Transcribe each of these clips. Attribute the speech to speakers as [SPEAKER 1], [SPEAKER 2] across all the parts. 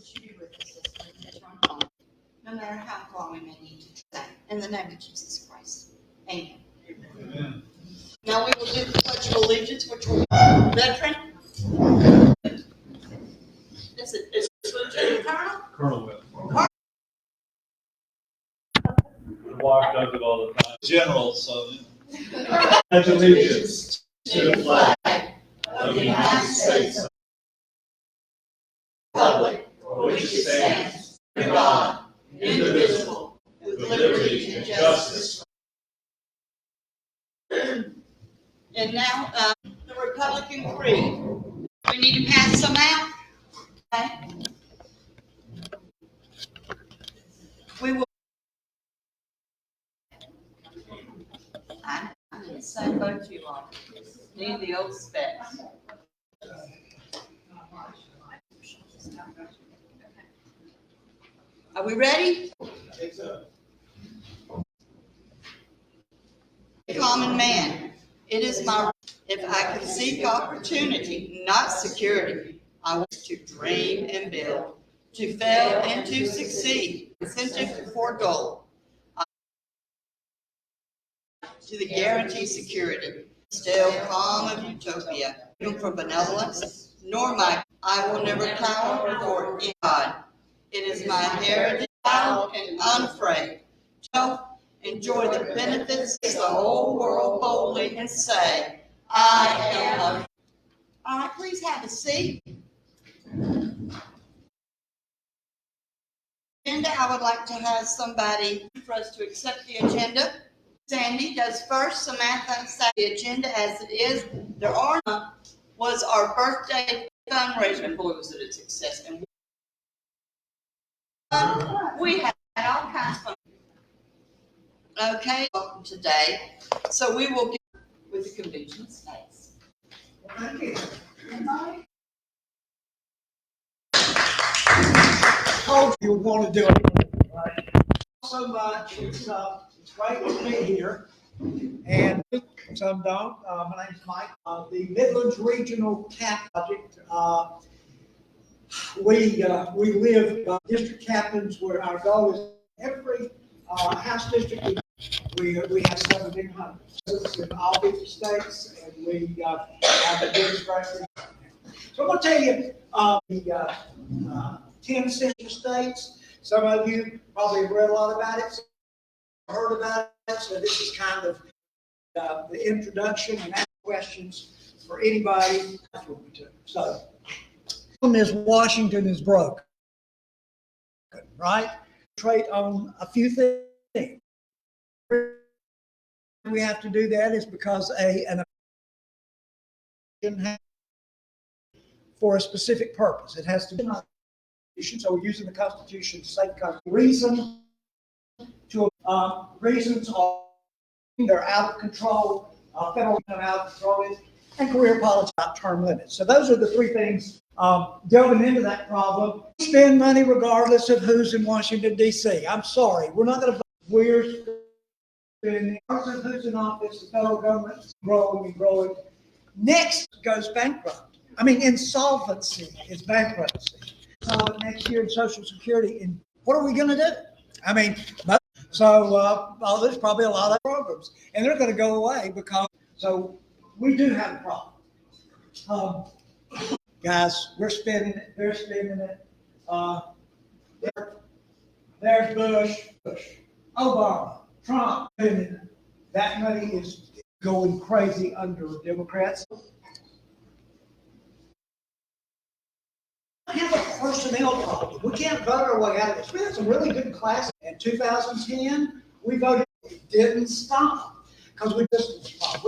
[SPEAKER 1] Should be with us as we return home, no matter how far we may need to travel. In the name of Jesus Christ. Amen.
[SPEAKER 2] Amen.
[SPEAKER 1] Now we will do the Pledge of Allegiance, which will be veteran. Is Lieutenant Colonel?
[SPEAKER 2] Colonel Will. The walk does it all the time. General, so. Pledge allegiance to the flag of the United States. Republic for which it stands, one God, indivisible, with liberty and justice.
[SPEAKER 1] And now, the Republican Creed. We need to pass some out. Okay? We will. I'm in the same boat you are. Need the old specs. Are we ready? Common man, it is my, if I can seek opportunity, not security, I want to dream and build, to fail and to succeed, incentive for goal, to the guarantee security, still calm of utopia, from benevolence, nor my, I will never cower before God. It is my heritage, proud and unafraid. So enjoy the benefits of the whole world boldly and say, I am a. All right, please have a seat. Agenda, I would like to have somebody for us to accept the agenda. Sandy does first, Samantha set the agenda as it is. There are none. Was our birthday fundraiser, boy, was it a success. And we had all kinds of fun. Okay, welcome today. So we will get with the convention states.
[SPEAKER 3] Thank you. Told you want to do it. Right? So much. It's great to be here. And some don't. My name's Mike. The Midlands Regional CAP project. We live district captains where our goal is every house district. We have 1,700 in all 50 states, and we have a demonstration. So I'm going to tell you the 10 central states. Some of you probably have read a lot about it, heard about it. So this is kind of the introduction and ask questions for anybody. So, one is Washington is broke, right? Trade on a few things. We have to do that is because an for a specific purpose. It has to be so we're using the Constitution to save the country. Reasons are they're out of control, federal government out of control, and career politics about term limits. So those are the three things delving into that problem. Spend money regardless of who's in Washington, D.C. I'm sorry, we're not going to. We're spending regardless of who's in office. The federal government's growing and growing. Next goes bankrupt. I mean, insolvency is bankruptcy. Next year in Social Security, and what are we going to do? I mean, there's probably a lot of programs, and they're going to go away because. So we do have a problem, guys. We're spending it. They're spending it. There's Bush, Obama, Trump. That money is going crazy under Democrats. We have a personnel problem. We can't vote our way out of this. We had some really good classes. In 2010, we voted. It didn't stop because we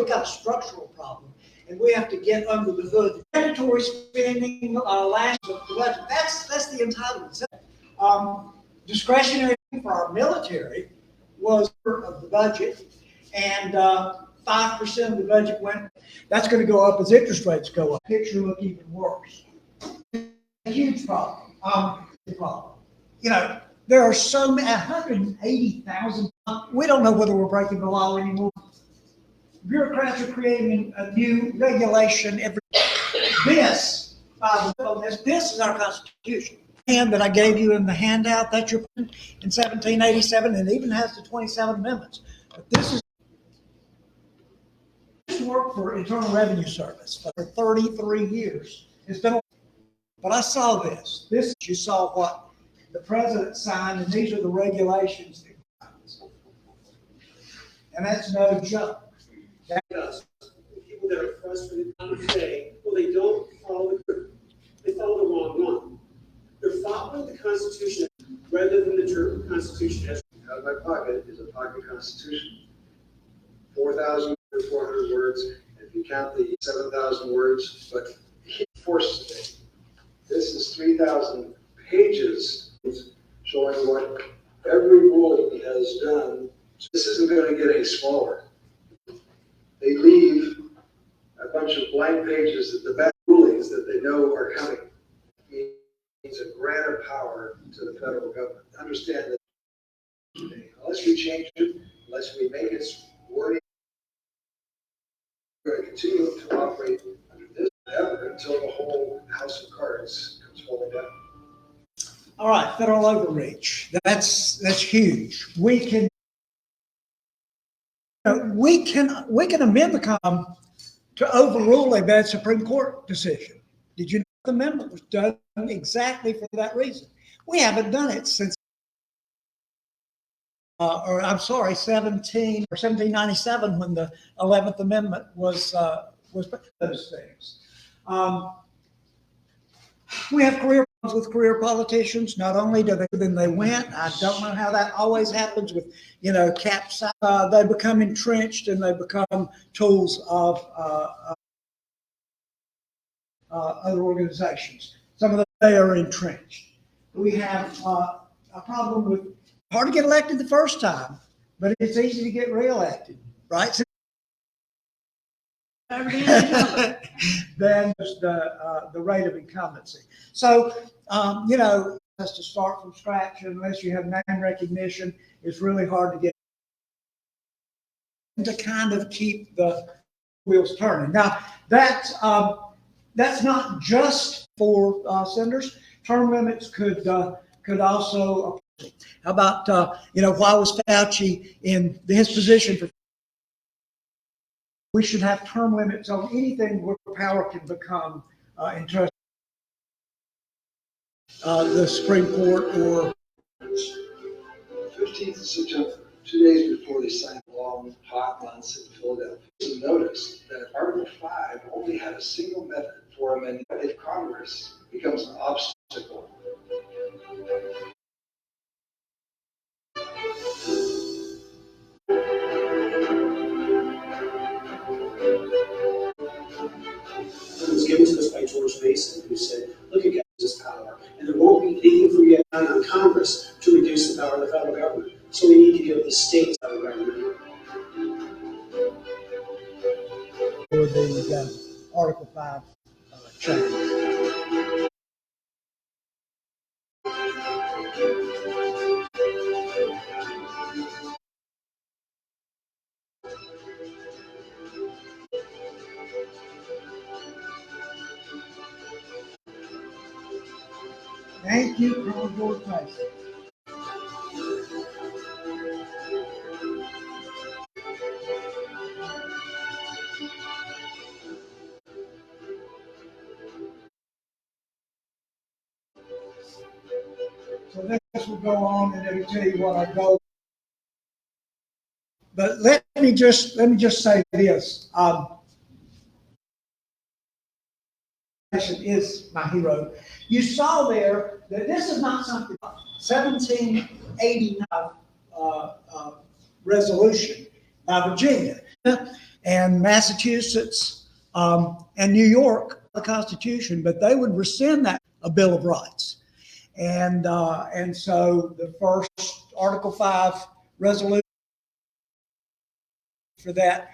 [SPEAKER 3] got a structural problem, and we have to get under the hood. Mandatory spending last budget. That's the entitlement. Discretionary for our military was of the budget, and 5% of the budget went. That's going to go up as interest rates go up. Picture look even worse. A huge problem. You know, there are so many 180,000. We don't know whether we're breaking the law anymore. Bureaucrats are creating a new regulation every. This is our Constitution. hand that I gave you in the handout, that's your in 1787, and it even has the 27 amendments. But this is worked for Internal Revenue Service for 33 years. It's been, but I saw this. You saw what the president signed, and these are the regulations. And that's no joke.
[SPEAKER 4] Us, people that are frustrated say, well, they don't follow they follow the wrong one. They're following the Constitution rather than the term Constitution as.
[SPEAKER 5] Out of my pocket is a pocket constitution. 4,400 words, if you count the 7,000 words, but he forces it. This is 3,000 pages showing what every ruling has done. This isn't going to get any smaller. They leave a bunch of blank pages at the back rulings that they know are coming. It means a grant of power to the federal government. Understand that unless we change it, unless we make it wording, we're going to continue to operate under this forever until the whole house of cards comes falling down.
[SPEAKER 3] All right, federal overreach. That's huge. We can amend the to overrule a bad Supreme Court decision. Did you know the amendment was done exactly for that reason? We haven't done it since, 1797, when the 11th Amendment was those things. We have career problems with career politicians. Not only do they win, I don't know how that always happens with, caps. They become entrenched and they become tools of other organizations. Some of them, they are entrenched. We have a problem with hard to get elected the first time, but it's easy to get reelected, right? Then there's the rate of incumbency. So, has to start from scratch unless you have name recognition. It's really hard to get to kind of keep the wheels turning. Now, that's not just for senators. Term limits could also. How about why was Fauci in his position for? We should have term limits on anything where power can become entrusted. The Supreme Court or
[SPEAKER 5] 15th of September, 2 days before they signed the long, hot months in Philadelphia, you notice that Article 5 only had a single method for amending if Congress becomes an obstacle.
[SPEAKER 4] It was given to us by George Mason, who said, look at this power, and there won't be anything for you on Congress to reduce the power of the federal government. So we need to give the states federal government.
[SPEAKER 3] for the Article 5 change. Thank you, Colonel George Mason. So this will go on and it'll tell you what our goal. But let me just say this. Is my hero. You saw there that this is not something 1789 resolution by Virginia and Massachusetts and New York, the Constitution, but they would rescind that a Bill of Rights. And so the first Article 5 resolution for that,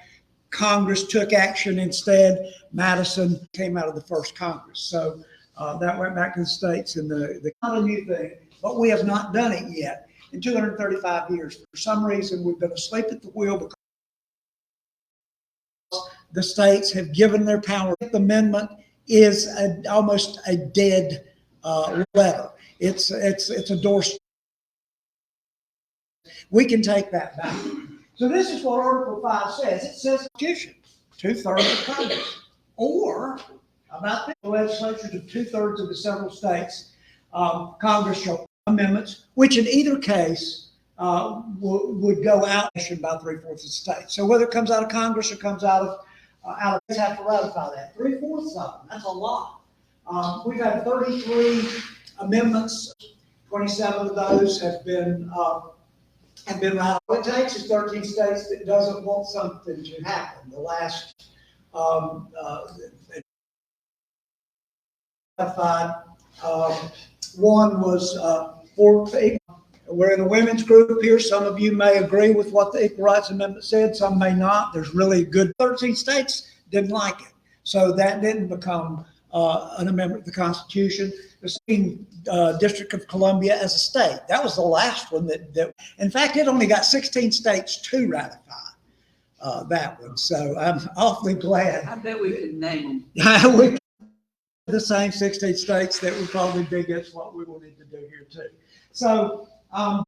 [SPEAKER 3] Congress took action instead. Madison came out of the first Congress. So that went back to the states, and the not a new thing, but we have not done it yet in 235 years. For some reason, we've been asleep at the wheel because the states have given their power. The amendment is almost a dead letter. It's a doorstep. We can take that back. So this is what Article 5 says. It says Constitution, 2/3 of Congress, or about the legislatures of 2/3 of the several states, Congress shall amendments, which in either case would go out by 3/4 of the state. So whether it comes out of Congress or comes out of have to ratify that. 3/4 of them, that's a lot. We've had 33 amendments. 27 of those have been ratified. What it takes is 13 states that doesn't want something to happen. The last ratified one was we're in a women's group here. Some of you may agree with what the Equal Rights Amendment said. Some may not. There's really good 13 states didn't like it. So that didn't become an amendment to the Constitution. The District of Columbia as a state. That was the last one that in fact, it only got 16 states to ratify that one. So I'm awfully glad.
[SPEAKER 6] I bet we could name them.
[SPEAKER 3] We the same 16 states that would probably be against what we will need to do here too. So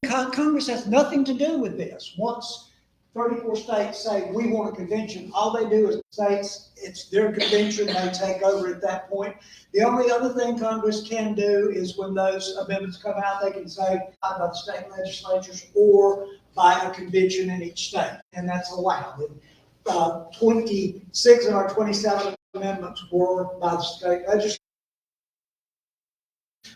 [SPEAKER 3] Congress has nothing to do with this. Once 34 states say we want a convention, all they do is states, it's their convention, they take over at that point. The only other thing Congress can do is when those amendments come out, they can say by the state legislatures or by a convention in each state, and that's allowed. And 26 of our 27 amendments were by the state legislature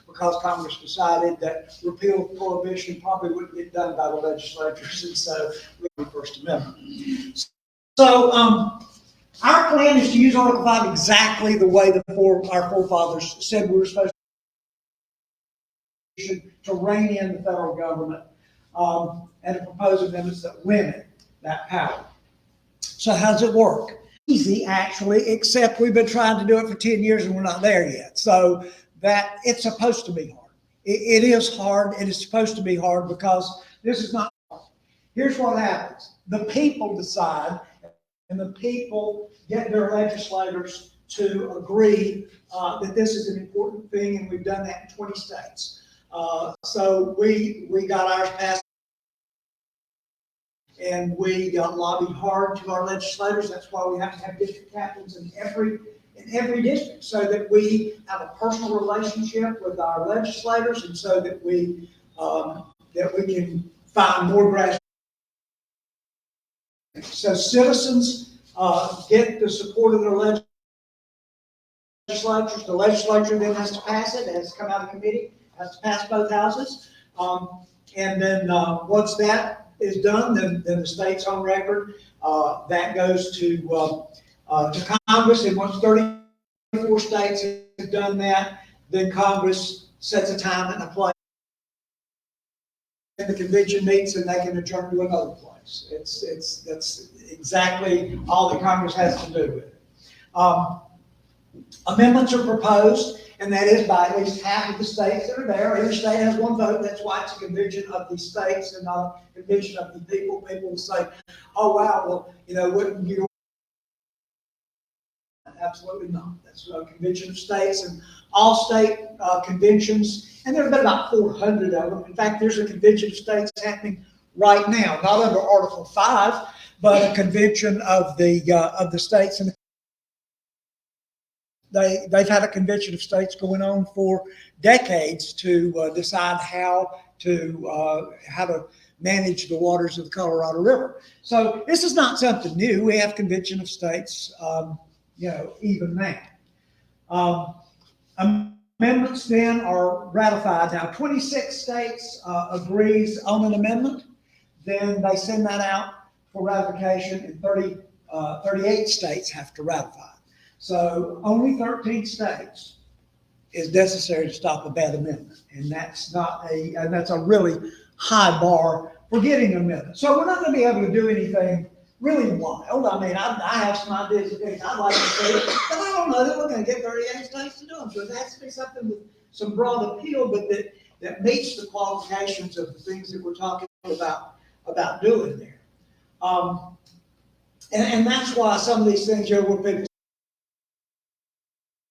[SPEAKER 3] because Congress decided that repeal of prohibition probably wouldn't get done by the legislatures, and so we have the First Amendment. So our plan is to use Article 5 exactly the way our forefathers said we were supposed to rein in the federal government and to propose amendments that limit that power. So how does it work? Easy, actually, except we've been trying to do it for 10 years and we're not there yet. So that it's supposed to be hard. It is hard. It is supposed to be hard because this is not hard. Here's what happens. The people decide, and the people get their legislators to agree that this is an important thing, and we've done that in 20 states. So we got ours passed, and we lobbied hard to our legislators. That's why we have to have district captains in every district, so that we have a personal relationship with our legislators, and so that we can find more grassroots. So citizens get the support of their legislatures. The legislature then has to pass it. It has to come out of committee. It has to pass both houses. And then once that is done, then the state's on record. That goes to Congress, and once 34 states have done that, then Congress sets a time and a place. And the convention meets, and they can adjourn to another place. That's exactly all that Congress has to do with it. Amendments are proposed, and that is by at least half of the states that are there. Every state has one vote. That's why it's a convention of the states and not a convention of the people. People will say, "Oh wow, well, wouldn't you?" Absolutely not. That's a convention of states, and all state conventions, and there have been about 400 of them. In fact, there's a convention of states happening right now, not under Article 5, but a convention of the states. And they've had a convention of states going on for decades to decide how to manage the waters of the Colorado River. So this is not something new. We have convention of states. Even now. Amendments then are ratified. Now, 26 states agrees on an amendment. Then they send that out for ratification, and 38 states have to ratify. So only 13 states is necessary to stop a bad amendment. And that's a really high bar for getting an amendment. So we're not going to be able to do anything really wild. I mean, I have some ideas of things I'd like to see, but I don't know that we're going to get 38 states to do them. So it has to be something with some broad appeal, but that meets the qualifications of the things that we're talking about doing there. And that's why some of these things here will be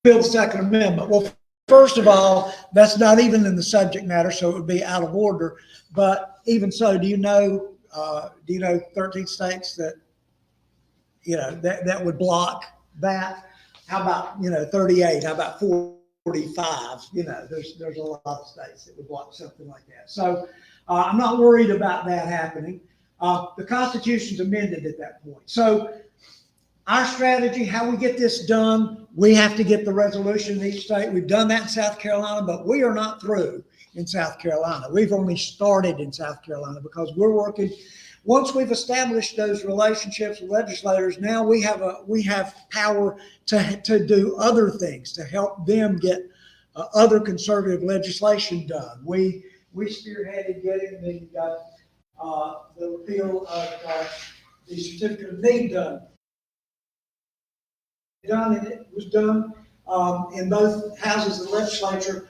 [SPEAKER 3] build the Second Amendment. Well, First of all, that's not even in the subject matter, so it would be out of order. But even so, do you know 13 states that, that would block that? How about, 38? How about 45? There's a lot of states that would block something like that. So I'm not worried about that happening. The Constitution's amended at that point. So our strategy, how we get this done, we have to get the resolution in each state. We've done that in South Carolina, but we are not through in South Carolina. We've only started in South Carolina because we're working. Once we've established those relationships with legislators, now we have power to do other things to help them get other conservative legislation done. We spearheaded getting the repeal of the certificate of need done, and it was done in both houses of the legislature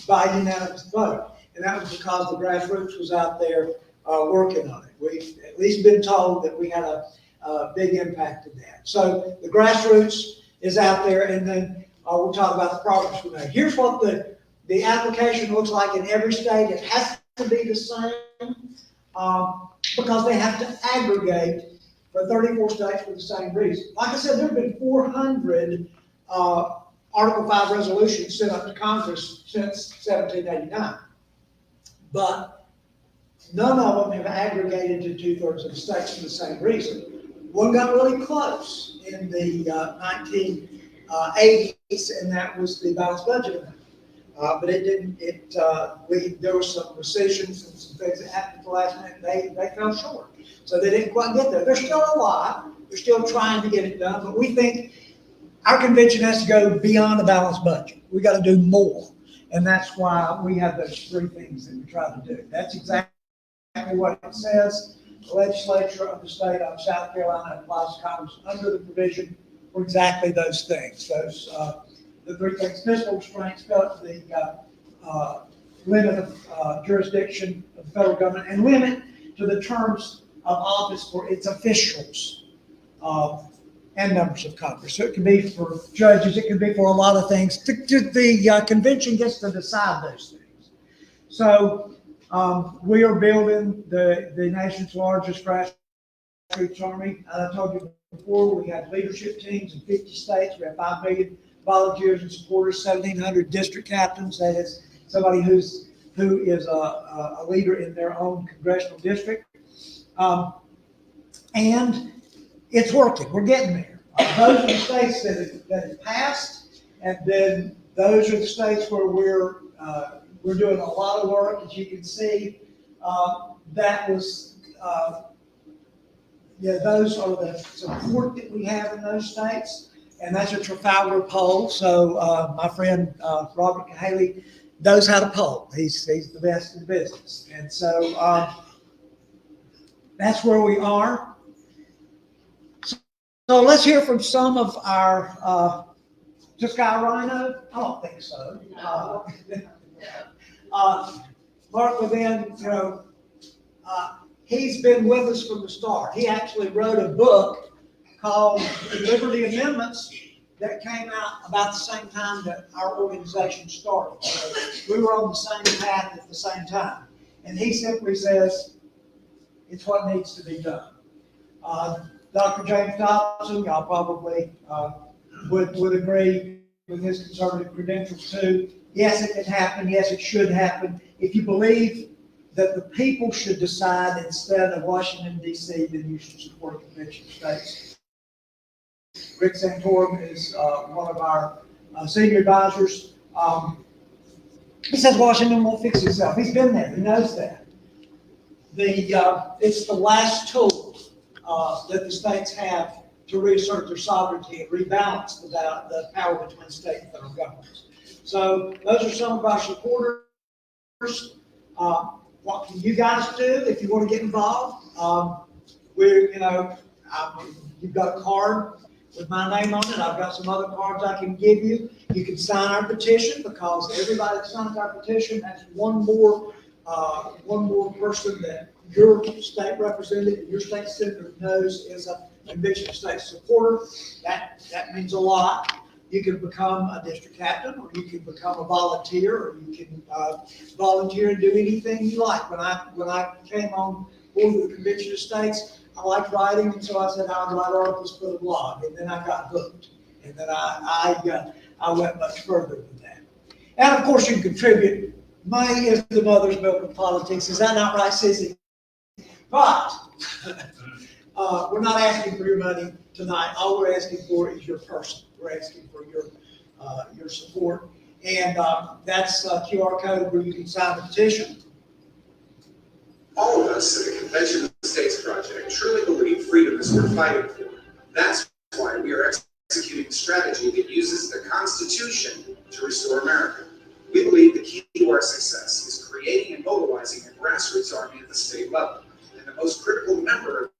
[SPEAKER 3] by unanimous vote. And that was because the grassroots was out there working on it. We've at least been told that we had a big impact in that. So the grassroots is out there, and then we'll talk about the progress we made. Here's what the application looks like in every state. It has to be the same because they have to aggregate for 34 states for the same reason. Like I said, there have been 400 Article 5 resolutions sent up to Congress since 1789. But none of them have aggregated to 2/3 of the states for the same reason. One got really close in the 1980s, and that was the balanced budget amendment. But it didn't, there were some rescissions and some things that happened at the last minute. They fell short. So they didn't quite get there. They're still alive. They're still trying to get it done. But we think our convention has to go beyond a balanced budget. We got to do more. And that's why we have those three things that we try to do. That's exactly what it says. The legislature of the state of South Carolina applies to Congress under the provision for exactly those things. The three things: fiscal restraints, the limit of jurisdiction of the federal government, and limit to the terms of office for its officials and members of Congress. So it can be for judges, it can be for a lot of things. The convention gets to decide those things. So we are building the nation's largest grassroots army. I told you before, we have leadership teams in 50 states. We have 5 million volunteers and supporters, 1,700 district captains. That is somebody who is a leader in their own congressional district. And it's working. We're getting there. Those are the states that have passed, and then those are the states where we're doing a lot of work. As you can see, that was those are the support that we have in those states, and that's a Trafalgar poll. So my friend Robert Cahaley knows how to poll. He's the best in the business, and so that's where we are. So let's hear from some of our, just got Rhino? I don't think so. Mark Levin, he's been with us from the start. He actually wrote a book called The Liberty Amendments that came out about the same time that our organization started. So we were on the same path at the same time. And he simply says, it's what needs to be done. Dr. James Dobson, y'all probably would agree with his conservative credentials too. Yes, it can happen. Yes, it should happen. If you believe that the people should decide instead of Washington, D.C., then you should support a convention of states. Rick Santorum is one of our senior advisors. He says Washington won't fix itself. He's been there. He knows that. It's the last tool that the states have to reassert their sovereignty and rebalance the power between state and federal governments. So those are some of our supporters. What can you guys do if you want to get involved? You've got a card with my name on it. I've got some other cards I can give you. You can sign our petition, because everybody that signs our petition has one more person that your state representative, your state senator knows is a convention of state supporter. That means a lot. You can become a district captain, or you can become a volunteer, or you can volunteer and do anything you like. When I came on board with the Convention of States, I liked writing, and so I said I would write articles for the blog, and then I got hooked, and then I went much further with that. And of course, you can contribute. Money is the mother's milk of politics. Is that not right, Sissy? But we're not asking for your money tonight. All we're asking for is your person. We're asking for your support. And that's a QR code where you can sign the petition.
[SPEAKER 7] All of us at the Convention of States Project truly believe freedom is worth fighting for. That's why we are executing a strategy that uses the Constitution to restore America. We believe the key to our success is creating and mobilizing a grassroots army at the state level. And the most critical member of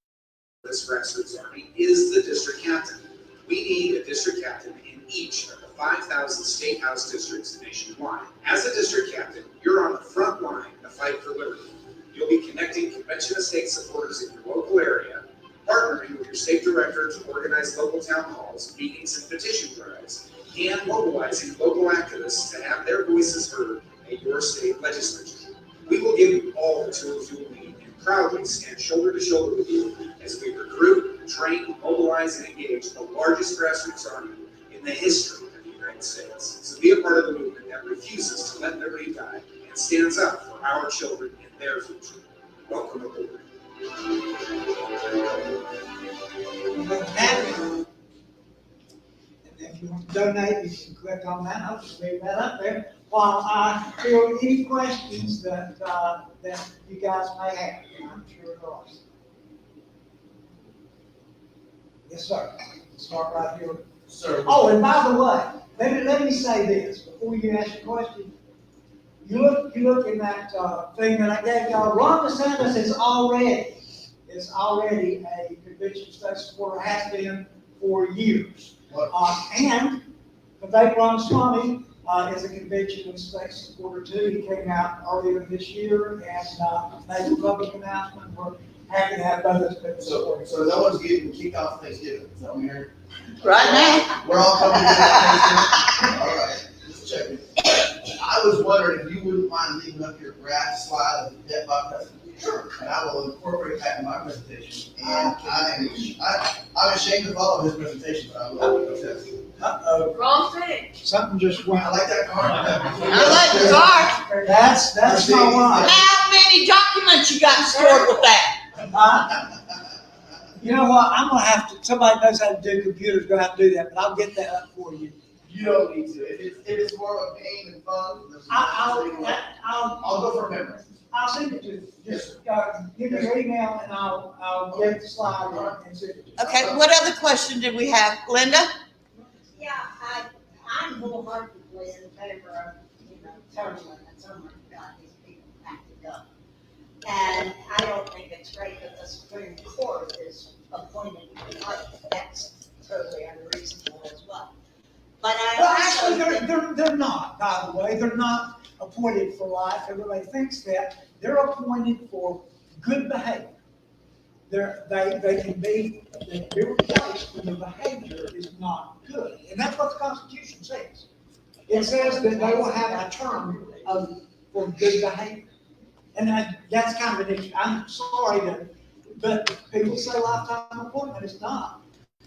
[SPEAKER 7] this grassroots army is the district captain. We need a district captain in each of the 5,000 state house districts nationwide. As a district captain, you're on the front line in the fight for liberty. You'll be connecting Convention of State supporters in your local area, partnering with your state director to organize local town halls, meetings, and petition drives, and mobilizing local activists to have their voices heard at your state legislature. We will give you all the tools you will need and proudly stand shoulder to shoulder with you as we recruit, train, mobilize, and engage the largest grassroots army in the history of the United States. So be a part of the movement that refuses to let liberty die and stands up for our children and their future. Welcome aboard.
[SPEAKER 3] And if you want to donate, you can click on that. I'll just leave that up there while I field any questions that you guys may have. I'm sure there are. Yes, sir. Start right here.
[SPEAKER 8] Sir.
[SPEAKER 3] Oh, and by the way, let me say this before you ask your question. You look in that thing that I gave y'all. Ron DeSantis is already a Convention of State supporter, has been for years. And Vivek Ramaswamy is a Convention of State supporter too. He came out earlier this year and made a public announcement. We're happy to have both of us supporting.
[SPEAKER 8] So no one's getting kicked off Thanksgiving, is that what I'm hearing?
[SPEAKER 1] Right now.
[SPEAKER 8] We're all coming together Thanksgiving? All right, just checking. I was wondering if you wouldn't mind leaving up your graph slide of the debt by president. Sure. And I will incorporate that in my presentation. And I'm ashamed to follow his presentation, but I will protest.
[SPEAKER 3] Uh-oh,
[SPEAKER 9] Wrong thing.
[SPEAKER 3] something just went.
[SPEAKER 8] I like that card.
[SPEAKER 1] I like the card.
[SPEAKER 3] That's my one.
[SPEAKER 1] How many documents you got stored with that?
[SPEAKER 3] You know what, I'm gonna have to, somebody knows how to do computers, gonna have to do that, but I'll get that up for you.
[SPEAKER 8] You don't need to. If it's more of a pain than fun,
[SPEAKER 3] I'll
[SPEAKER 8] go for memory.
[SPEAKER 3] I'll send it to you. Just give me your email and I'll get the slide and send it to you.
[SPEAKER 1] Okay, what other question did we have? Linda?
[SPEAKER 9] Yeah, I'm wholeheartedly in favor of, term limits. Oh my God, these people acted up. And I don't think it's right that the Supreme Court is appointed to the party. That's totally unreasonable as well. But
[SPEAKER 3] Well,
[SPEAKER 9] I
[SPEAKER 3] actually,
[SPEAKER 9] also think,
[SPEAKER 3] they're not, by the way, they're not appointed for life, everybody thinks that, they're appointed for good behavior. They can be replaced when the behavior is not good, and that's what the Constitution says. It says that they will have a term for good behavior. And that's kind of an issue. I'm sorry but people say lifetime appointment, it's not.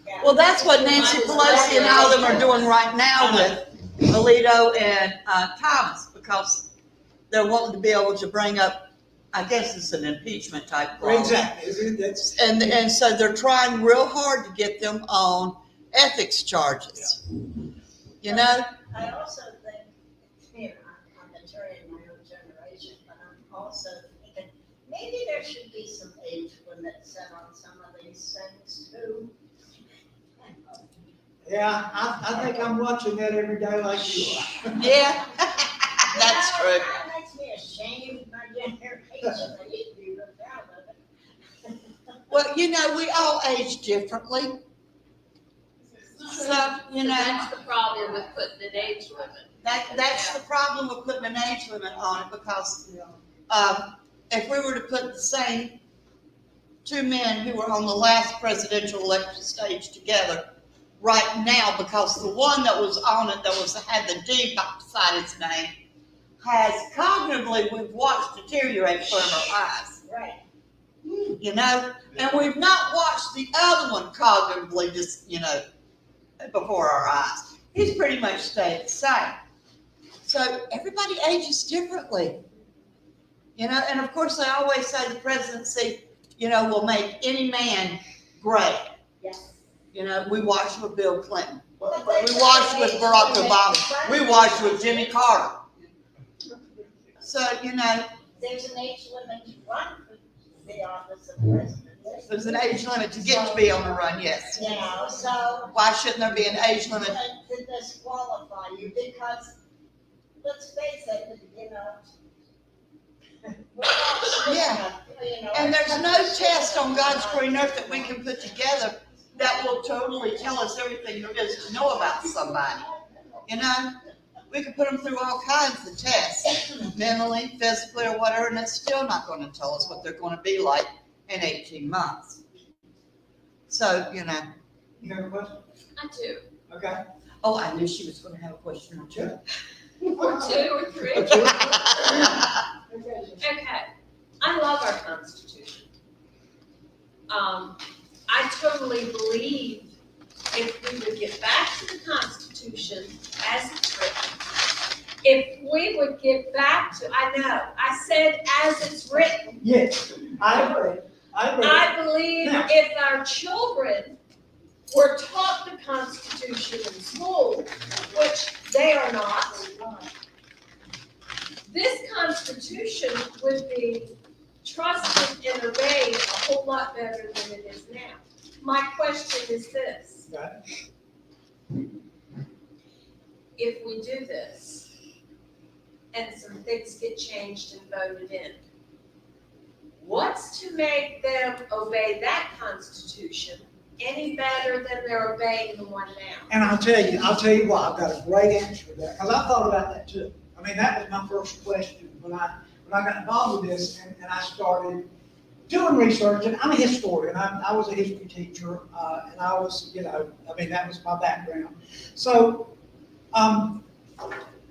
[SPEAKER 9] yeah.
[SPEAKER 1] Well, that's what Nancy Pelosi and all of them are doing right now with Alito and Thomas, because they're wanting to be able to bring up, I guess it's an impeachment type problem.
[SPEAKER 3] Exactly. That's,
[SPEAKER 1] And so they're trying real hard to get them on ethics charges. You know?
[SPEAKER 9] I also think, I'm an attorney in my own generation, but I'm also thinking, maybe there should be some age limit set on some of these things too.
[SPEAKER 3] yeah, I think I'm watching that every day like you are.
[SPEAKER 1] Yeah, that's true.
[SPEAKER 9] That makes me ashamed of my generation. I used to be real proud of it.
[SPEAKER 1] Well, you know, we all age differently. So, you know,
[SPEAKER 10] That's the problem with putting an age limit.
[SPEAKER 1] that's the problem with putting an age limit on it, because if we were to put the same two men who were on the last presidential election stage together, right now, because the one that was on it, had the D beside its name, has cognitively, we've watched deteriorate in front of our eyes,
[SPEAKER 9] Right.
[SPEAKER 1] you know? And we've not watched the other one cognitively just, before our eyes. He's pretty much stayed the same. So everybody ages differently. And of course, they always say the presidency, will make any man great.
[SPEAKER 9] Yes.
[SPEAKER 1] We watched with Bill Clinton. We
[SPEAKER 9] But they say
[SPEAKER 1] watched with
[SPEAKER 9] age
[SPEAKER 1] Barack
[SPEAKER 9] limit
[SPEAKER 1] Obama.
[SPEAKER 9] to
[SPEAKER 1] We
[SPEAKER 9] president.
[SPEAKER 1] watched with Jimmy Carter. So,
[SPEAKER 9] There's an age limit to run for the office of president.
[SPEAKER 1] there's an age limit to get to be on the run, yes.
[SPEAKER 9] So.
[SPEAKER 1] Why shouldn't there be an age limit?
[SPEAKER 9] To disqualify you, because, let's face it, we're all smart
[SPEAKER 1] Yeah.
[SPEAKER 9] enough,
[SPEAKER 1] And there's no test on God's green earth that we can put together that will totally tell us everything there is to know about somebody. We can put them through all kinds of tests, mentally, physically, or whatever, and it's still not going to tell us what they're going to be like in 18 months. So,
[SPEAKER 3] You have a question?
[SPEAKER 10] I do.
[SPEAKER 3] Okay.
[SPEAKER 1] Oh, I knew she was going to have a question or two.
[SPEAKER 10] Or two or three.
[SPEAKER 3] Okay.
[SPEAKER 10] Okay, I love our Constitution. I totally believe if we would get back to the Constitution as it's written, if we would get back to, I said as it's written.
[SPEAKER 3] Yes, I agree.
[SPEAKER 10] I believe
[SPEAKER 3] Now-
[SPEAKER 10] if our children were taught the Constitution in school, which they are not, this Constitution would be trusted and obeyed a whole lot better than it is now. My question is this:
[SPEAKER 3] Got
[SPEAKER 10] if we do this, and some things get changed and voted in, what's to make them obey that Constitution any better than they're obeying the one now?
[SPEAKER 3] And I'll tell you why, I've got a great answer for that, because I thought about that too. I mean, that was my first question when I got involved with this, and I started doing research, and I'm a historian, I was a history teacher, and I was, that was my background. So,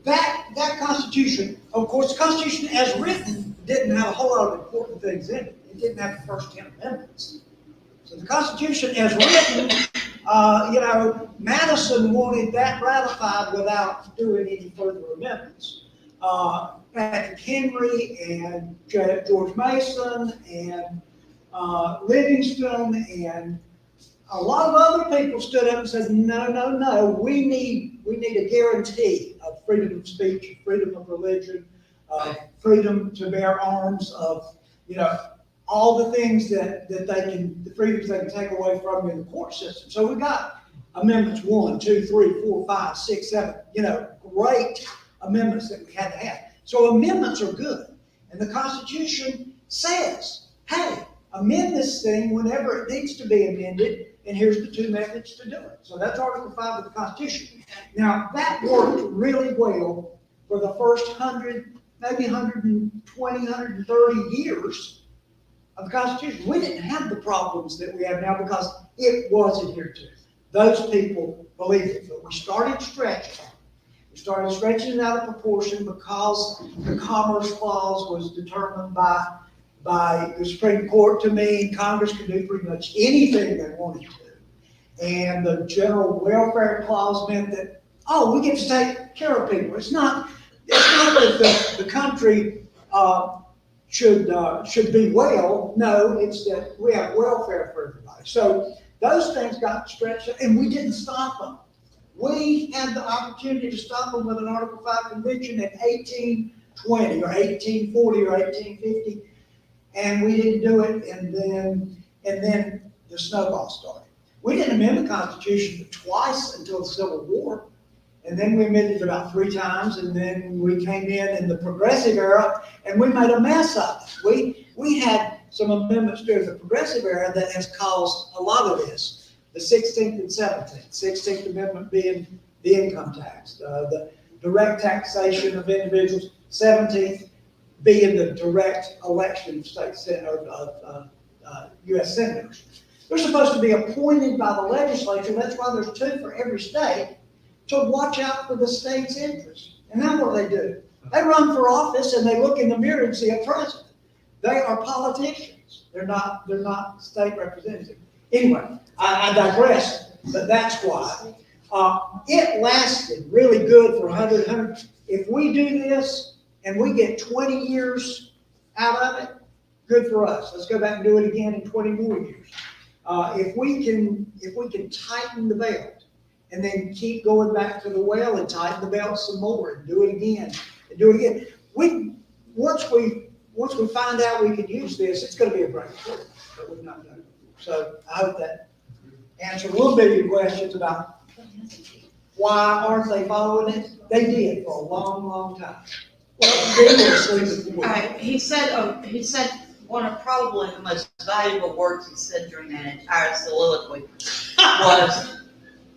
[SPEAKER 3] that Constitution, of course, the Constitution as written didn't have a whole lot of important things in it. It didn't have the first 10 amendments. So the Constitution as written, Madison wanted that ratified without doing any further amendments. Patrick Henry and George Mason and Livingston and a lot of other people stood up and said, no, we need a guarantee of freedom of speech, freedom of religion, freedom to bear arms, of, all the things the freedoms they can take away from you in the court system. So we got amendments 1, 2, 3, 4, 5, 6, 7, great amendments that we had to have. So amendments are good. And the Constitution says, hey, amend this thing whenever it needs to be amended, and here's the 2 methods to do it. So that's Article 5 of the Constitution. Now, that worked really well for the first 100, maybe 120, 130 years of the Constitution. We didn't have the problems that we have now because it was adhered to. Those people believed it, but we started stretching. We started stretching it out of proportion because the Commerce Clause was determined by the Supreme Court to mean Congress could do pretty much anything they wanted to. And the General Welfare Clause meant that, we get to take care of people. It's not that the country should be well. No, it's that we have welfare for everybody. So those things got stretched, and we didn't stop them. We had the opportunity to stop them with an Article 5 convention in 1820 or 1840 or 1850, and we didn't do it, and then the snowball started. We didn't amend the Constitution twice until the Civil War, and then we amended it about 3 times, and then we came in the Progressive Era, and we made a mess of it. We had some amendments during the Progressive Era that has caused a lot of this. The 16th and 17th, 16th Amendment being the income tax, the direct taxation of individuals, 17th being the direct election of U.S. senators. They're supposed to be appointed by the legislature, that's why there's 2 for every state, to watch out for the state's interests. And now what do? They run for office and they look in the mirror and see a president. They are politicians. They're not state representatives. Anyway, I digress, but that's why. It lasted really good for 100. If we do this and we get 20 years out of it, good for us. Let's go back and do it again in 20 more years. If we can tighten the belt and then keep going back to the well and tighten the belt some more and do it again and do it again. Once we find out we can use this, it's going to be a breakthrough, but we've not done it. So I hope that answered a little bit of your questions about why aren't they following it? They did for a long, long time. Well, they were asleep
[SPEAKER 1] All right, he said one of probably the most valuable words he said during that entire soliloquy was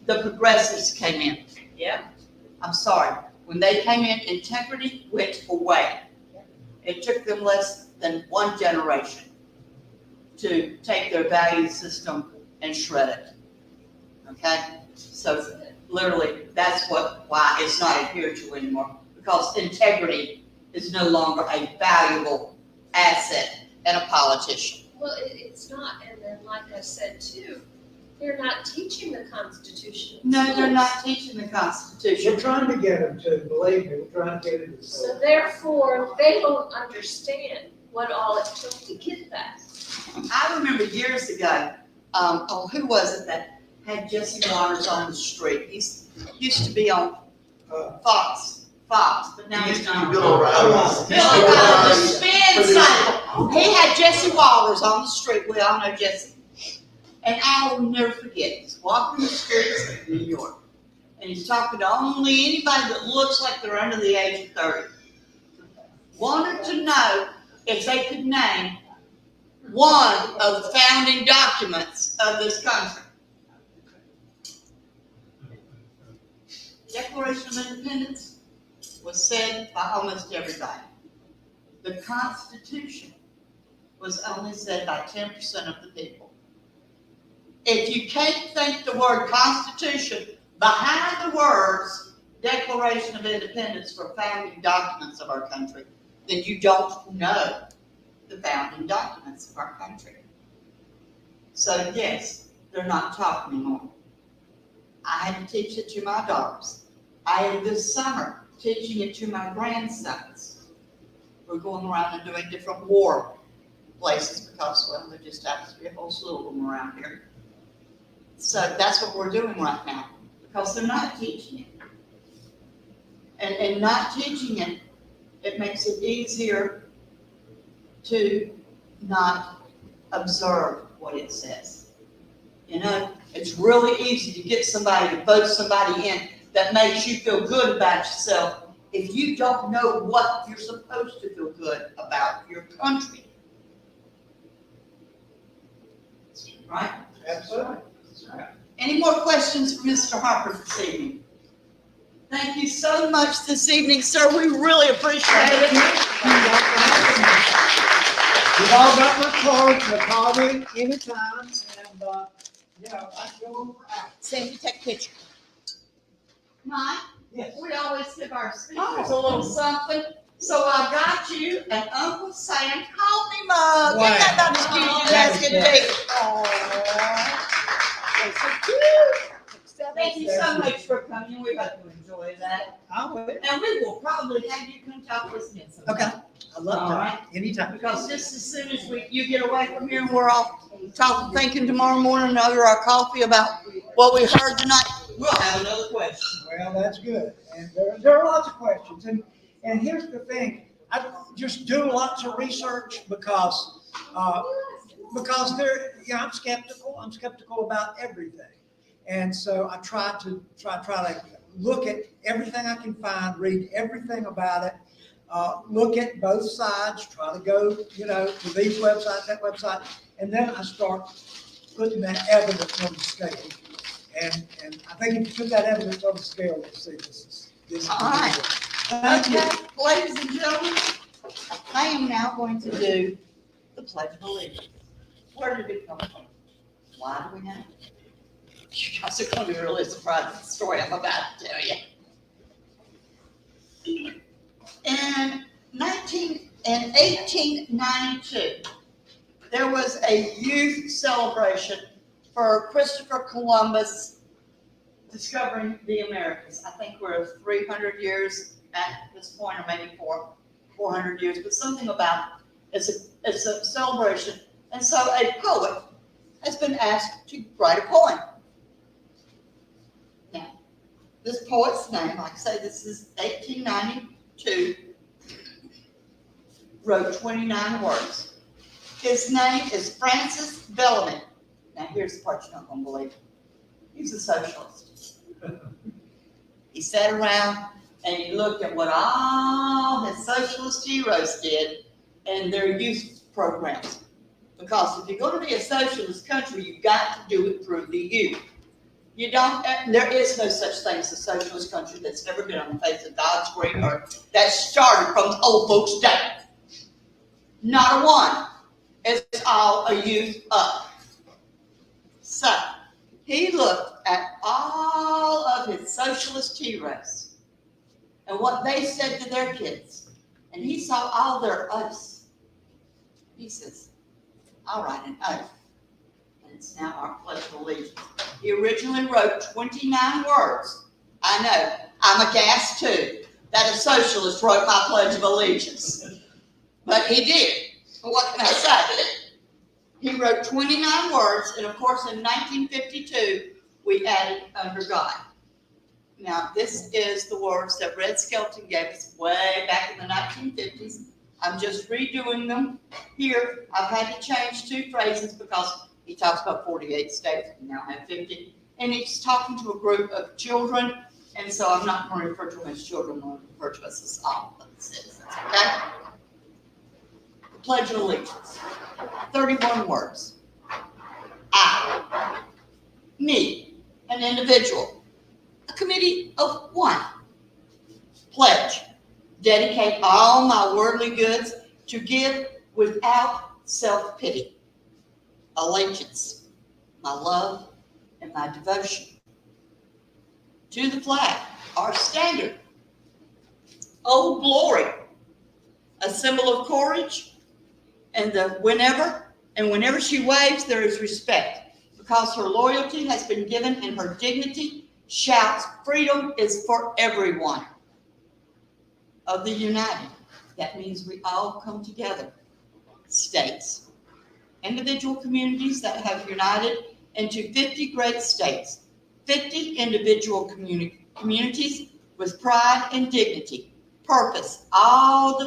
[SPEAKER 1] the progressives came in.
[SPEAKER 10] Yeah.
[SPEAKER 1] I'm sorry, when they came in, integrity went away. It took them less than 1 generation to take their value system and shred it. Okay? So literally, that's why it's not adhered to anymore, because integrity is no longer a valuable asset in a politician.
[SPEAKER 10] Well, it's not, and then like I said too, they're not teaching the Constitution.
[SPEAKER 1] No, they're not teaching the Constitution.
[SPEAKER 3] We're trying to get them to, believe me, we're trying to get them to.
[SPEAKER 10] So therefore, they don't understand what all it took to get that.
[SPEAKER 1] I remember years ago, who was it that had Jesse Waters on the street? He used to be on Fox, but now he's not.
[SPEAKER 8] Bill O'Reilly.
[SPEAKER 1] Bill O'Reilly, the spin cycle. He had Jesse Waters on the street. We all know Jesse. And I will never forget, he's walking the streets of New York. And he's talking to only anybody that looks like they're under the age of 30. Wanted to know if they could name one of the founding documents of this country. Declaration of Independence was said by almost everybody. The Constitution was only said by 10% of the people. If you can't think the word Constitution behind the words Declaration of Independence for founding documents of our country, then you don't know the founding documents of our country. So yes, they're not taught anymore. I had to teach it to my daughters. I am this summer teaching it to my grandsons. We're going around and doing different war places because, well, there just happens to be a whole slew of them around here. So that's what we're doing right now, because they're not teaching it. And not teaching it, it makes it easier to not observe what it says. You know, it's really easy to get somebody to vote somebody in that makes you feel good about yourself if you don't know what you're supposed to feel good about your country. Right?
[SPEAKER 3] Absolutely.
[SPEAKER 1] Any more questions for Mr. Harper this evening? Thank you so much this evening, sir. We really appreciate it.
[SPEAKER 3] You've all got my card, so call me anytime, and, I feel out.
[SPEAKER 1] Sandy, take a picture. Mike,
[SPEAKER 3] Yes.
[SPEAKER 1] we always give our speakers a little something. So I got you an Uncle Sam coffee mug.
[SPEAKER 3] Wow.
[SPEAKER 1] Isn't that about as cute as
[SPEAKER 3] That
[SPEAKER 1] that's
[SPEAKER 3] is
[SPEAKER 1] gonna be? That's so cute. Thank you so much for coming. We hope you enjoy that.
[SPEAKER 3] I will.
[SPEAKER 1] And we will probably have you come talk with us again sometime.
[SPEAKER 3] Okay. I love
[SPEAKER 1] All right.
[SPEAKER 3] that. Anytime.
[SPEAKER 1] Because just as soon as you get away from here, and we're all talking, thinking tomorrow morning over our coffee about what we heard tonight, we'll have another question.
[SPEAKER 3] Well, that's good. And there are lots of questions. And here's the thing, I just do lots of research because I'm skeptical. I'm skeptical about everything. And so I try to look at everything I can find, read everything about it, look at both sides, try to go, to these websites, that website, and then I start putting that evidence on the scale. And I think if you put that evidence on the scale, you'll see this is.
[SPEAKER 1] All right. Okay, ladies and gentlemen, I am now going to do the Pledge of Allegiance. Where did it come from? Why do we know? You guys are gonna be really surprised at the story I'm about to tell you. In 1892, there was a youth celebration for Christopher Columbus discovering the Americas. I think we're 300 years at this point, or maybe 400 years, but something about it's a celebration. And so a poet has been asked to write a poem. Now, this poet's name, like I say, this is 1892, wrote 29 words. His name is Francis Bellamy. Now, here's the part you're not going to believe. He's a socialist. He sat around and he looked at what all his socialist heroes did in their youth programs. Because if you're going to be a socialist country, you've got to do it through the youth. You don't, there is no such thing as a socialist country that's ever been on the face of God's great earth that started from the old folks' day. Not a one. It's all a youth up. So, he looked at all of his socialist heroes and what they said to their kids. And he saw all their oaths. He says, I'll write an oath. And it's now our Pledge of Allegiance. He originally wrote 29 words. I know, I'm aghast too, that a socialist wrote my Pledge of Allegiance. But he did. But what can I say? He wrote 29 words, and of course in 1952, we added under God. Now, this is the words that Red Skelton gave us way back in the 1950s. I'm just redoing them here. I've had to change 2 phrases because he talks about 48 states, we now have 50. And he's talking to a group of children, and so I'm not going to refer to them as children, I'm going to refer to us as all citizens, okay? The Pledge of Allegiance, 31 words. I, me, an individual, a committee of 1. Pledge, dedicate all my worldly goods to give without self-pity. Allegiance, my love and my devotion. To the flag, our standard. Old Glory, a symbol of courage, and whenever she waves, there is respect, because her loyalty has been given and her dignity shouts, freedom is for everyone. Of the united, that means we all come together. States, individual communities that have united into 50 great states, 50 individual communities with pride and dignity, purpose, all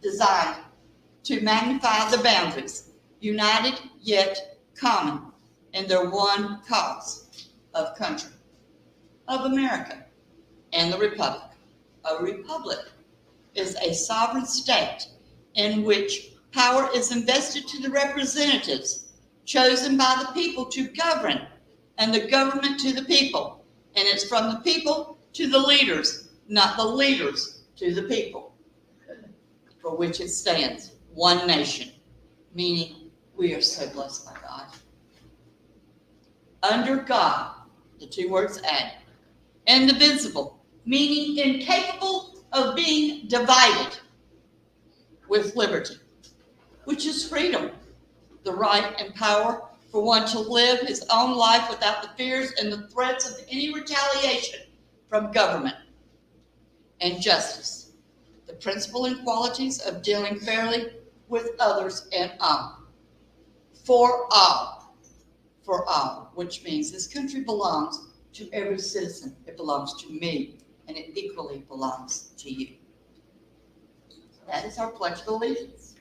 [SPEAKER 1] designed to magnify the boundaries, united yet common in their one cause of country, of America and the Republic. A republic is a sovereign state in which power is invested to the representatives chosen by the people to govern, and the government to the people. And it's from the people to the leaders, not the leaders to the people, for which it stands, one nation, meaning we are so blessed by God. Under God, the 2 words added, indivisible, meaning incapable of being divided, with liberty, which is freedom, the right and power for one to live his own life without the fears and the threats of any retaliation from government, and justice, the principle and qualities of dealing fairly with others and all. For all, which means this country belongs to every citizen. It belongs to me, and it equally belongs to you. That is our Pledge of Allegiance,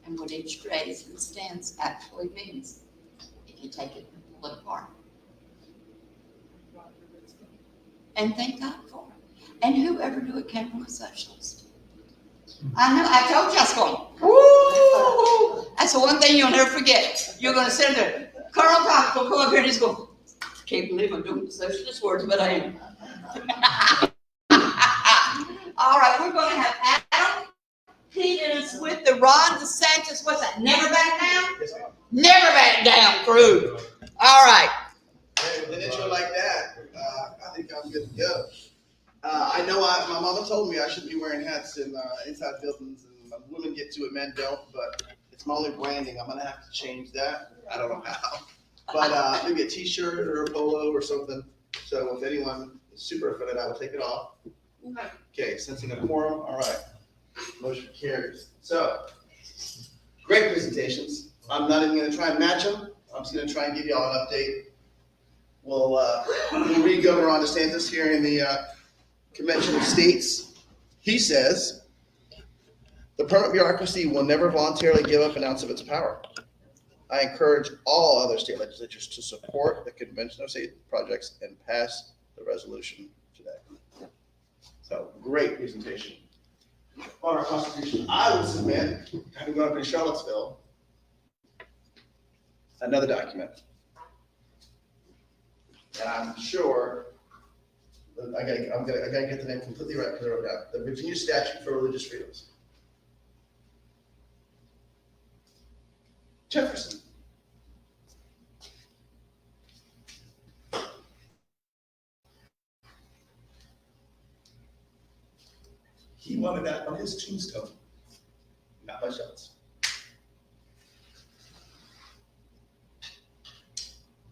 [SPEAKER 1] and what each phrase and stance actually means, if you take it and pull it apart. And thank God for it. And whoever knew it came from a socialist. I know, I told you I was going, woo! That's the one thing you'll never forget. You're going to sit there. Colonel Brock will come up here and he's going, I can't believe I'm doing the socialist words, but I am. All right, we're going to have Adam. He is with the Ron DeSantis, what's that, Never Back Down? Never Back Down crew. All right.
[SPEAKER 8] Hey, with an intro like that, I think I'm good to go. I know my mama told me I shouldn't be wearing hats in inside buildings, and women get to it, men don't, but it's my only branding. I'm gonna have to change that. I don't know how. But maybe a t-shirt or a polo or something. So if anyone is super offended, I will take it off. Okay, sensing a quorum, all right. Motion carries. So, great presentations. I'm not even gonna try and match them. I'm just gonna try and give y'all an update. We'll read Governor Ron DeSantis here in the Convention of States. He says, the permit bureaucracy will never voluntarily give up an ounce of its power. I encourage all other state legislatures to support the Convention of State projects and pass the resolution today. So, great presentation. On our Constitution, I would submit, having gone up in Charlottesville, another document. And I'm sure, I gotta get the name completely right because I wrote it down. The Virginia Statute for Religious Freedoms. Jefferson. He wanted that on his tombstone, not much else.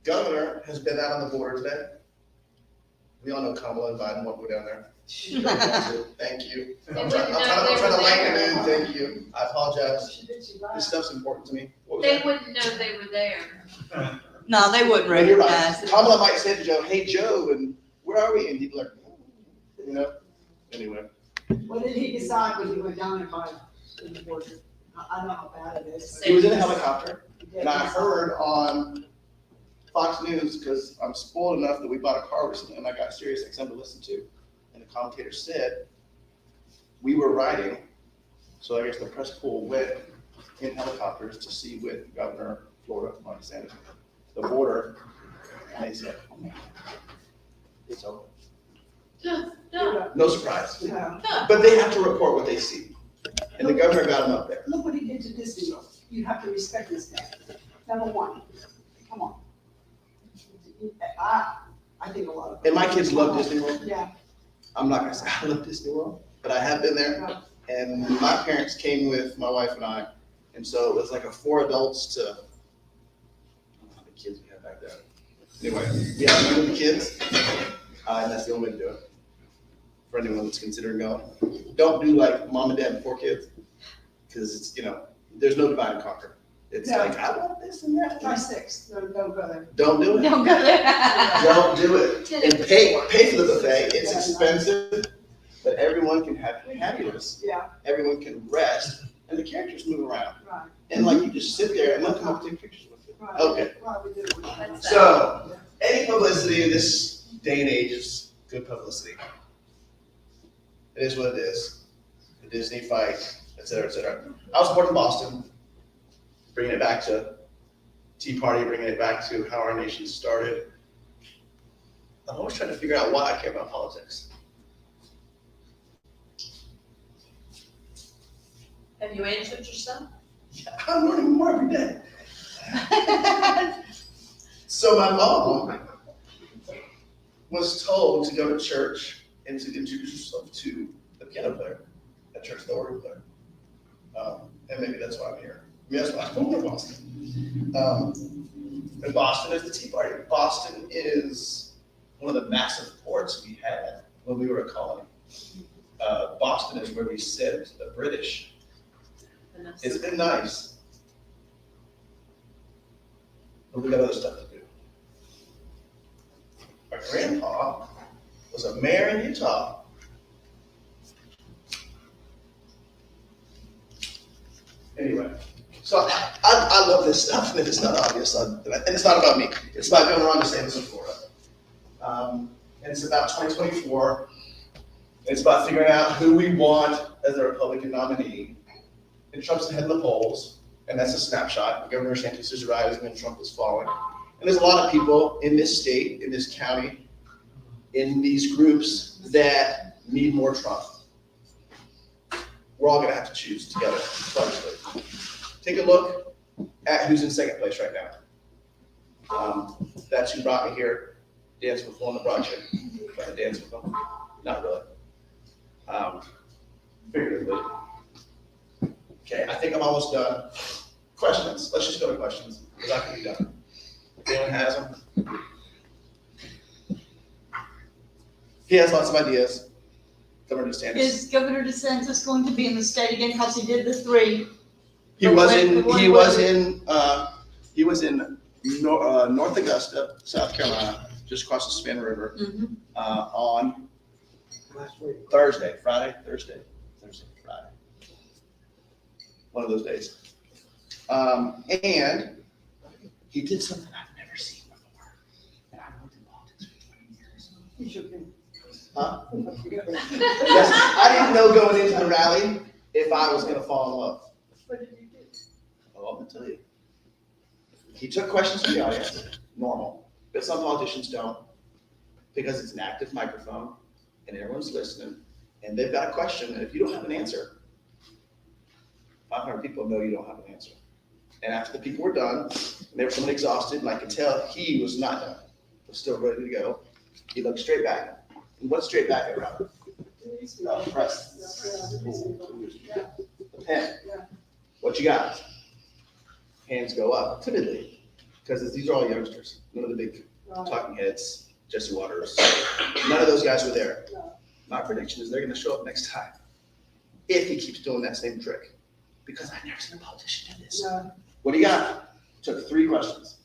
[SPEAKER 8] Governor has been out on the border today. We all know Kamala and Biden won't go down there. Thank you. I'm trying to lighten the mood, thank you. I apologize. This stuff's important to me. What was
[SPEAKER 10] They
[SPEAKER 8] that?
[SPEAKER 10] wouldn't know they were there.
[SPEAKER 1] No, they wouldn't
[SPEAKER 8] No, you're right.
[SPEAKER 1] recognize it.
[SPEAKER 8] Kamala might say to Joe, hey, Joe, and where are we? And he'd be like, you know, anyway.
[SPEAKER 6] What did he decide when he went down and by the border? I don't know how bad it is.
[SPEAKER 8] He was in a helicopter, and I heard on Fox News, because I'm spoiled enough that we bought a car recently, and I got Sirius XM to listen to, and the commentator said, we were riding, so I guess the press pool went in helicopters to see with Governor of Florida, Ron DeSantis, the border, and they said, oh man, it's over.
[SPEAKER 10] No,
[SPEAKER 8] No surprise.
[SPEAKER 6] Yeah.
[SPEAKER 8] But they have to report what they see. And the governor got them up there.
[SPEAKER 6] Look what he did to Disney World. You have to respect this man. Number one, come on. I think a lot of.
[SPEAKER 8] And my kids love Disney World.
[SPEAKER 6] Yeah.
[SPEAKER 8] I'm not gonna say I love Disney World, but I have been there. And my parents came with my wife and I. And so it was like a 4 adults to, I don't know how many kids we had back then. Anyway, yeah, we were the kids. And that's the only way to do it. For anyone that's considering going. Don't do like mom and dad and 4 kids. Because it's, you know, there's no divide and conquer. It's
[SPEAKER 6] No.
[SPEAKER 8] like, I want this and that.
[SPEAKER 6] Try 6. Don't go there.
[SPEAKER 8] Don't do it.
[SPEAKER 1] Don't go there.
[SPEAKER 8] Don't do it. And pay for the buffet. It's expensive, but everyone can have happiness.
[SPEAKER 6] Yeah,
[SPEAKER 8] Everyone can rest, and the characters move around.
[SPEAKER 6] right,
[SPEAKER 8] And like you just sit there and they'll come up and take pictures with you.
[SPEAKER 6] right.
[SPEAKER 8] Okay.
[SPEAKER 6] Right, we do.
[SPEAKER 8] So any publicity in this day and age is good publicity. It is what it is. The Disney fight, et cetera, et cetera. I was born in Boston, bringing it back to Tea Party, bringing it back to how our nation started. I'm always trying to figure out why I care about politics.
[SPEAKER 10] have you answered yourself?
[SPEAKER 8] I'm learning more every day. So my mom was told to go to church and to introduce herself to the piano player at church, the organ player. And maybe that's why I'm here. I mean, that's why I'm born in Boston. And Boston is the Tea Party. Boston is one of the massive ports we had when we were a colony. Boston is where we sent the British. It's been nice. But we got other stuff to do. My grandpa was a mayor in Utah. Anyway, so I love this stuff, and if it's not obvious, and it's not about me. It's about going around to DeSantis in Florida. And it's about 2024. It's about figuring out who we want as a Republican nominee. And Trump's ahead in the polls, and that's a snapshot. Governor DeSantis is rising and Trump is falling. And there's a lot of people in this state, in this county, in these groups that need more Trump. We're all gonna have to choose together, obviously. Take a look at who's in second place right now. That's who brought me here, dance with on the project, but I dance with them, not really. Figuratively. Okay, I think I'm almost done. Questions, let's just go to questions, because I can be done. If anyone has them. He has lots of ideas. Governor DeSantis.
[SPEAKER 1] Is Governor DeSantis going to be in the state again, because he did the 3?
[SPEAKER 8] He was in North Augusta, South Carolina, just across the Spin River, on
[SPEAKER 3] Last week.
[SPEAKER 8] Thursday, Friday. One of those days. And he did something I've never seen before. And I've worked in politics for 20 years.
[SPEAKER 6] You should be.
[SPEAKER 8] Huh? Yes, I didn't know going into the rally if I was gonna fall in love.
[SPEAKER 6] What did you do?
[SPEAKER 8] Oh, I'm gonna tell you. He took questions from the audience, normal, but some politicians don't, because it's an active microphone and everyone's listening, and they've got a question, and if you don't have an answer, 500 people know you don't have an answer. And after the people were done, and they were somewhat exhausted, and I could tell he was not done, was still ready to go, he looked straight back. And what's straight back at Robert? Press. The pen. What you got? Hands go up timidly, because these are all youngsters. None of the big talking heads, Jesse Waters. None of those guys were there. My prediction is they're going to show up next time if he keeps doing that same trick, because I've never seen a politician do this. What do you got? Took 3 questions.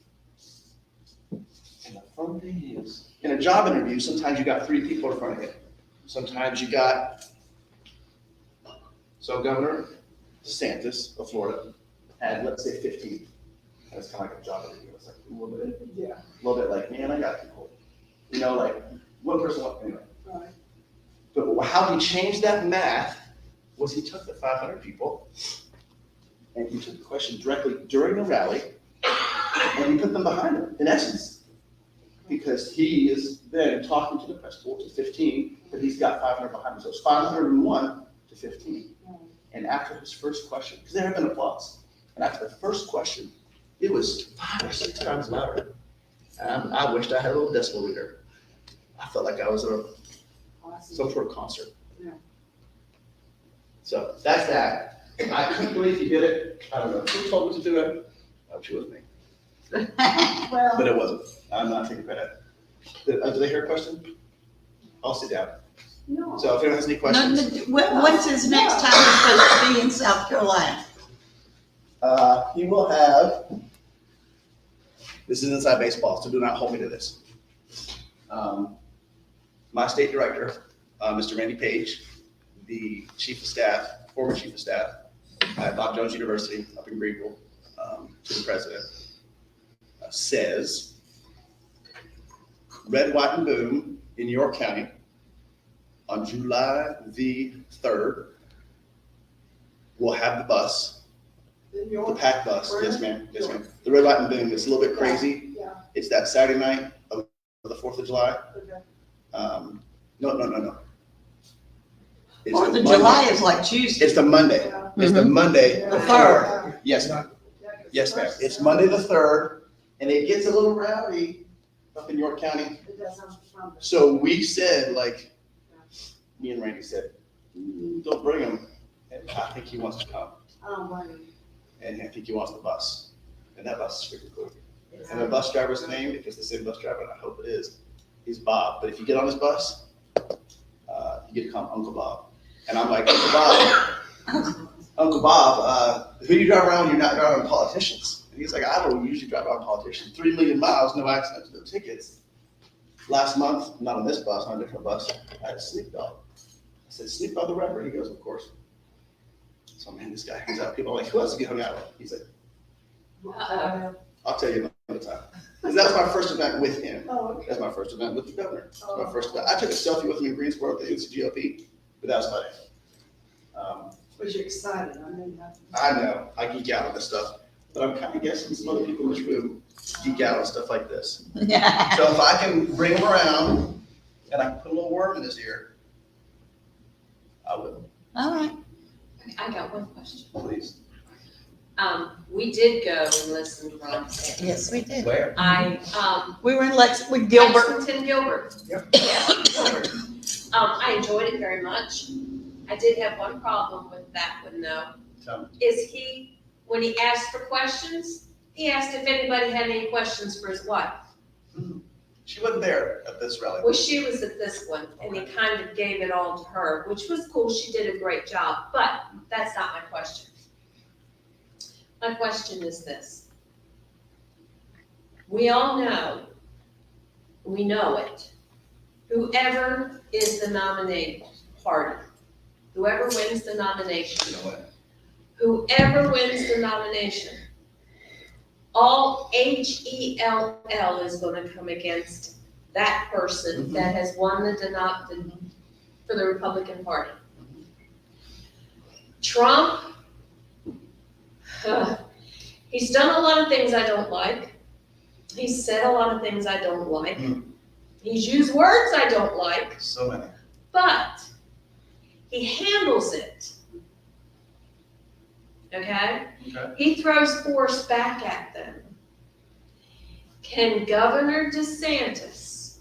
[SPEAKER 8] And the fun thing is, in a job interview, sometimes you got 3 people in front of you. Sometimes you got, so Governor DeSantis of Florida had, let's say, 15. That's kind of like a job interview. It's like a little bit like, man, I got people. You know, like one person, anyway.
[SPEAKER 6] Right.
[SPEAKER 8] But how he changed that math was he took the 500 people and he took the question directly during the rally and he put them behind him, in essence. Because he is then talking to the press pool to 15, but he's got 500 behind him. So it's 501 to 15. And after his first question, because there had been applause, and after the first question, it was 5 or 6 times louder. And I wished I had a little decibel reader. I felt like I was at some sort of concert.
[SPEAKER 6] Yeah.
[SPEAKER 8] So that's that. I couldn't believe he did it. I don't know who told him to do it. I'm sure it was me.
[SPEAKER 6] Well,
[SPEAKER 8] But it wasn't. I'm not taking credit. Did they hear a question? I'll sit down.
[SPEAKER 6] no.
[SPEAKER 8] So if anyone has any questions,
[SPEAKER 1] When's his next time he's supposed to be in South Carolina?
[SPEAKER 8] he will have, this is inside baseball, so do not hold me to this. My state director, Mr. Randy Page, the chief of staff, former chief of staff at Bob Jones University up in Greenville, to the president, says Red, White, and Boom in York County on July the 3rd will have the bus, the packed bus. Yes, ma'am. Yes, ma'am. The Red, White, and Boom is a little bit crazy.
[SPEAKER 6] Yeah.
[SPEAKER 8] It's that Saturday night of the 4th of July.
[SPEAKER 6] Okay.
[SPEAKER 8] No. It's
[SPEAKER 1] 4th
[SPEAKER 8] the
[SPEAKER 1] of
[SPEAKER 8] Monday.
[SPEAKER 1] July is like Tuesday.
[SPEAKER 8] It's the Monday. It's the Monday.
[SPEAKER 1] The 3rd.
[SPEAKER 8] Yes, ma'am. Yes, ma'am. It's Monday the 3rd, and it gets a little rowdy up in York County.
[SPEAKER 6] It doesn't sound.
[SPEAKER 8] So we said, like, me and Randy said, don't bring him. And I think he wants to come,
[SPEAKER 6] I don't blame him.
[SPEAKER 8] and I think he wants the bus. And that bus is freaking cool. And the bus driver's name, if it's the same bus driver, and I hope it is Bob. But if you get on his bus, you get to call him Uncle Bob. And I'm like, Uncle Bob, who do you drive around when you're not driving around politicians? And he's like, I don't usually drive around politicians. 3 million miles, no accidents, no tickets. Last month, not on this bus, on a different bus, I had a Snoop Dogg. I said, Snoop Dogg the rapper? He goes, of course. So man, this guy hangs out. People are like, who else to get hung out with? He's like, I'll tell you another time. Because that was my first event with him.
[SPEAKER 6] Oh, okay.
[SPEAKER 8] That's my first event with the governor. That's my first event. I took a selfie with him in Greensboro at the GOP, but that was about it.
[SPEAKER 6] Was you excited? I mean,
[SPEAKER 8] I know, I geek out on this stuff, but I'm kind of guessing some other people in this room geek out on stuff like this. So if I can bring him around and I can put a little worm in his ear, I will,
[SPEAKER 1] All right.
[SPEAKER 10] I got one question.
[SPEAKER 8] please.
[SPEAKER 10] We did go and listen to Ron Santos.
[SPEAKER 1] Yes, we did.
[SPEAKER 8] Where?
[SPEAKER 1] We were in with Gilbert.
[SPEAKER 10] Lexington Gilbert.
[SPEAKER 3] Yep.
[SPEAKER 10] Yeah, Gilbert. I enjoyed it very much. I did have one problem with that one though.
[SPEAKER 8] Tell me.
[SPEAKER 10] Is he, when he asked for questions, he asked if anybody had any questions for his wife.
[SPEAKER 8] She wasn't there at this rally.
[SPEAKER 10] Well, she was at this one, and he kind of gave it all to her, which was cool. She did a great job, but that's not my question. My question is this. We all know, we know it, whoever is the nominating party, whoever wins the nomination,
[SPEAKER 8] You know what?
[SPEAKER 10] whoever wins the nomination, all HELL is gonna come against that person that has won for the Republican Party. Trump, he's done a lot of things I don't like. He's said a lot of things I don't like. He's used words I don't like,
[SPEAKER 8] So many.
[SPEAKER 10] but he handles it. Okay?
[SPEAKER 8] Okay.
[SPEAKER 10] He throws force back at them. Can Governor DeSantis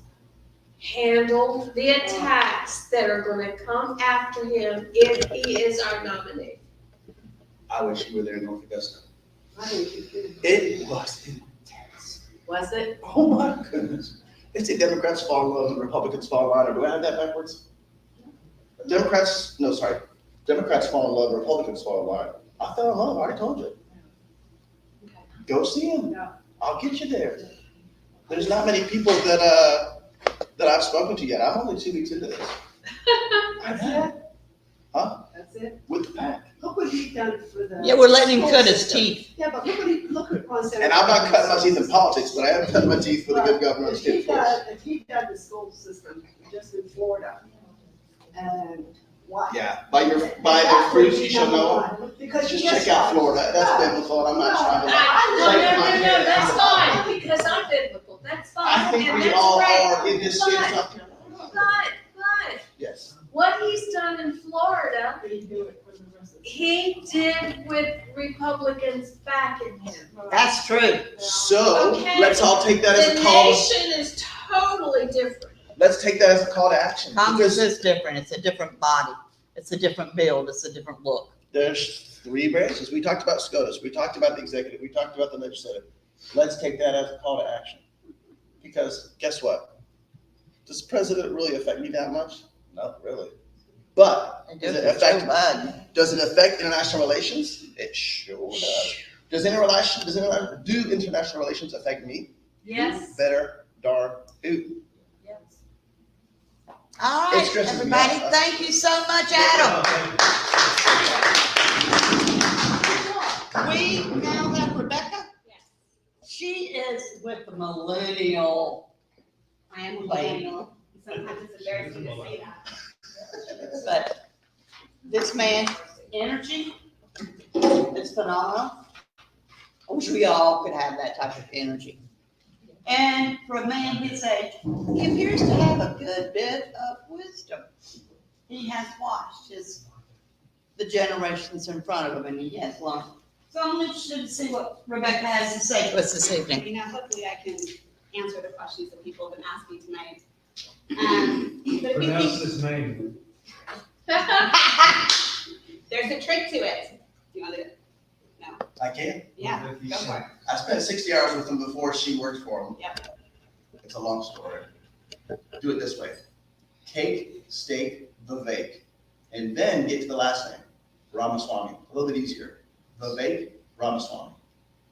[SPEAKER 10] handle the attacks that are gonna come after him if he is our nominee?
[SPEAKER 8] I wish you were there in North Augusta.
[SPEAKER 6] I think you could.
[SPEAKER 8] It was intense.
[SPEAKER 10] Was it?
[SPEAKER 8] Oh my goodness. They say Democrats fall in love and Republicans fall in line, or do I have that backwards? Democrats fall in love and Republicans fall in line. I fell in love, I already told you. Go see him.
[SPEAKER 6] Yeah.
[SPEAKER 8] I'll get you there. There's not many people that I've spoken to yet. I'm only 2 weeks into this.
[SPEAKER 6] That's it?
[SPEAKER 8] Huh?
[SPEAKER 6] That's it?
[SPEAKER 8] With the pack.
[SPEAKER 6] Look what he's done for the.
[SPEAKER 1] Yeah, we're letting him
[SPEAKER 6] school
[SPEAKER 1] cut his
[SPEAKER 6] system.
[SPEAKER 1] teeth.
[SPEAKER 6] Yeah, but look at Ron Santos.
[SPEAKER 8] And I'm not cutting my teeth in politics, but I am cutting my teeth for the good government of
[SPEAKER 6] If he
[SPEAKER 8] state force.
[SPEAKER 6] done, if he done the school system just in Florida, and why?
[SPEAKER 8] Yeah, by their fruits you shall know.
[SPEAKER 6] Because
[SPEAKER 8] Just
[SPEAKER 6] guess
[SPEAKER 8] check out
[SPEAKER 6] what?
[SPEAKER 8] Florida. That's
[SPEAKER 6] No.
[SPEAKER 8] biblical, and I'm not
[SPEAKER 6] No.
[SPEAKER 8] trying to.
[SPEAKER 10] No, that's fine, because I'm biblical, that's fine,
[SPEAKER 8] I think
[SPEAKER 10] and
[SPEAKER 8] we
[SPEAKER 10] that's
[SPEAKER 8] all
[SPEAKER 10] great.
[SPEAKER 8] are in this state of South Carolina.
[SPEAKER 10] But,
[SPEAKER 8] Yes.
[SPEAKER 10] what he's done in Florida,
[SPEAKER 6] He do it for the rest of the.
[SPEAKER 10] he did with Republicans backing him.
[SPEAKER 1] That's true.
[SPEAKER 8] So,
[SPEAKER 10] Okay.
[SPEAKER 8] let's all take that as
[SPEAKER 10] The
[SPEAKER 8] a call.
[SPEAKER 10] nation is totally different.
[SPEAKER 8] Let's take that as a call to action.
[SPEAKER 1] Congress
[SPEAKER 8] Because
[SPEAKER 1] is different. It's a different body. It's a different build. It's a different look.
[SPEAKER 8] there's 3 branches. We talked about SCOTUS. We talked about the executive. We talked about the legislative. Let's take that as a call to action. Because guess what? Does the president really affect me that much? Not really. But
[SPEAKER 1] And
[SPEAKER 8] does it
[SPEAKER 1] Joe
[SPEAKER 8] affect
[SPEAKER 1] Biden.
[SPEAKER 8] Does it affect international relations? It sure does. Do international relations affect me?
[SPEAKER 10] Yes.
[SPEAKER 8] Better darn who?
[SPEAKER 10] Yes.
[SPEAKER 1] All
[SPEAKER 8] It
[SPEAKER 1] right,
[SPEAKER 8] stresses me
[SPEAKER 1] everybody,
[SPEAKER 8] out.
[SPEAKER 1] thank you so much, Adam. We now have Rebecca.
[SPEAKER 10] Yes.
[SPEAKER 1] She is with the millennial,
[SPEAKER 11] I am a
[SPEAKER 1] Lady.
[SPEAKER 11] millennial. Sometimes it's embarrassing to say that.
[SPEAKER 1] but this man's energy is phenomenal. I wish we all could have that type of energy. And for a man his age, he appears to have a good bit of wisdom. He has watched the generations in front of him, and he has learned. So I'm interested to see what Rebecca has to say to us this evening.
[SPEAKER 11] You know, hopefully I can answer the questions that people have been asking tonight. But if you
[SPEAKER 2] Pronounce
[SPEAKER 11] think
[SPEAKER 2] his name.
[SPEAKER 11] there's a trick to it. Do you want to?
[SPEAKER 8] I can.
[SPEAKER 11] Yeah, go for it.
[SPEAKER 8] I spent 60 hours with him before she worked for him.
[SPEAKER 11] Yep.
[SPEAKER 8] It's a long story. Do it this way. Take, stake, Vivek, and then get to the last name, Ramaswamy. A little bit easier. Vivek Ramaswamy.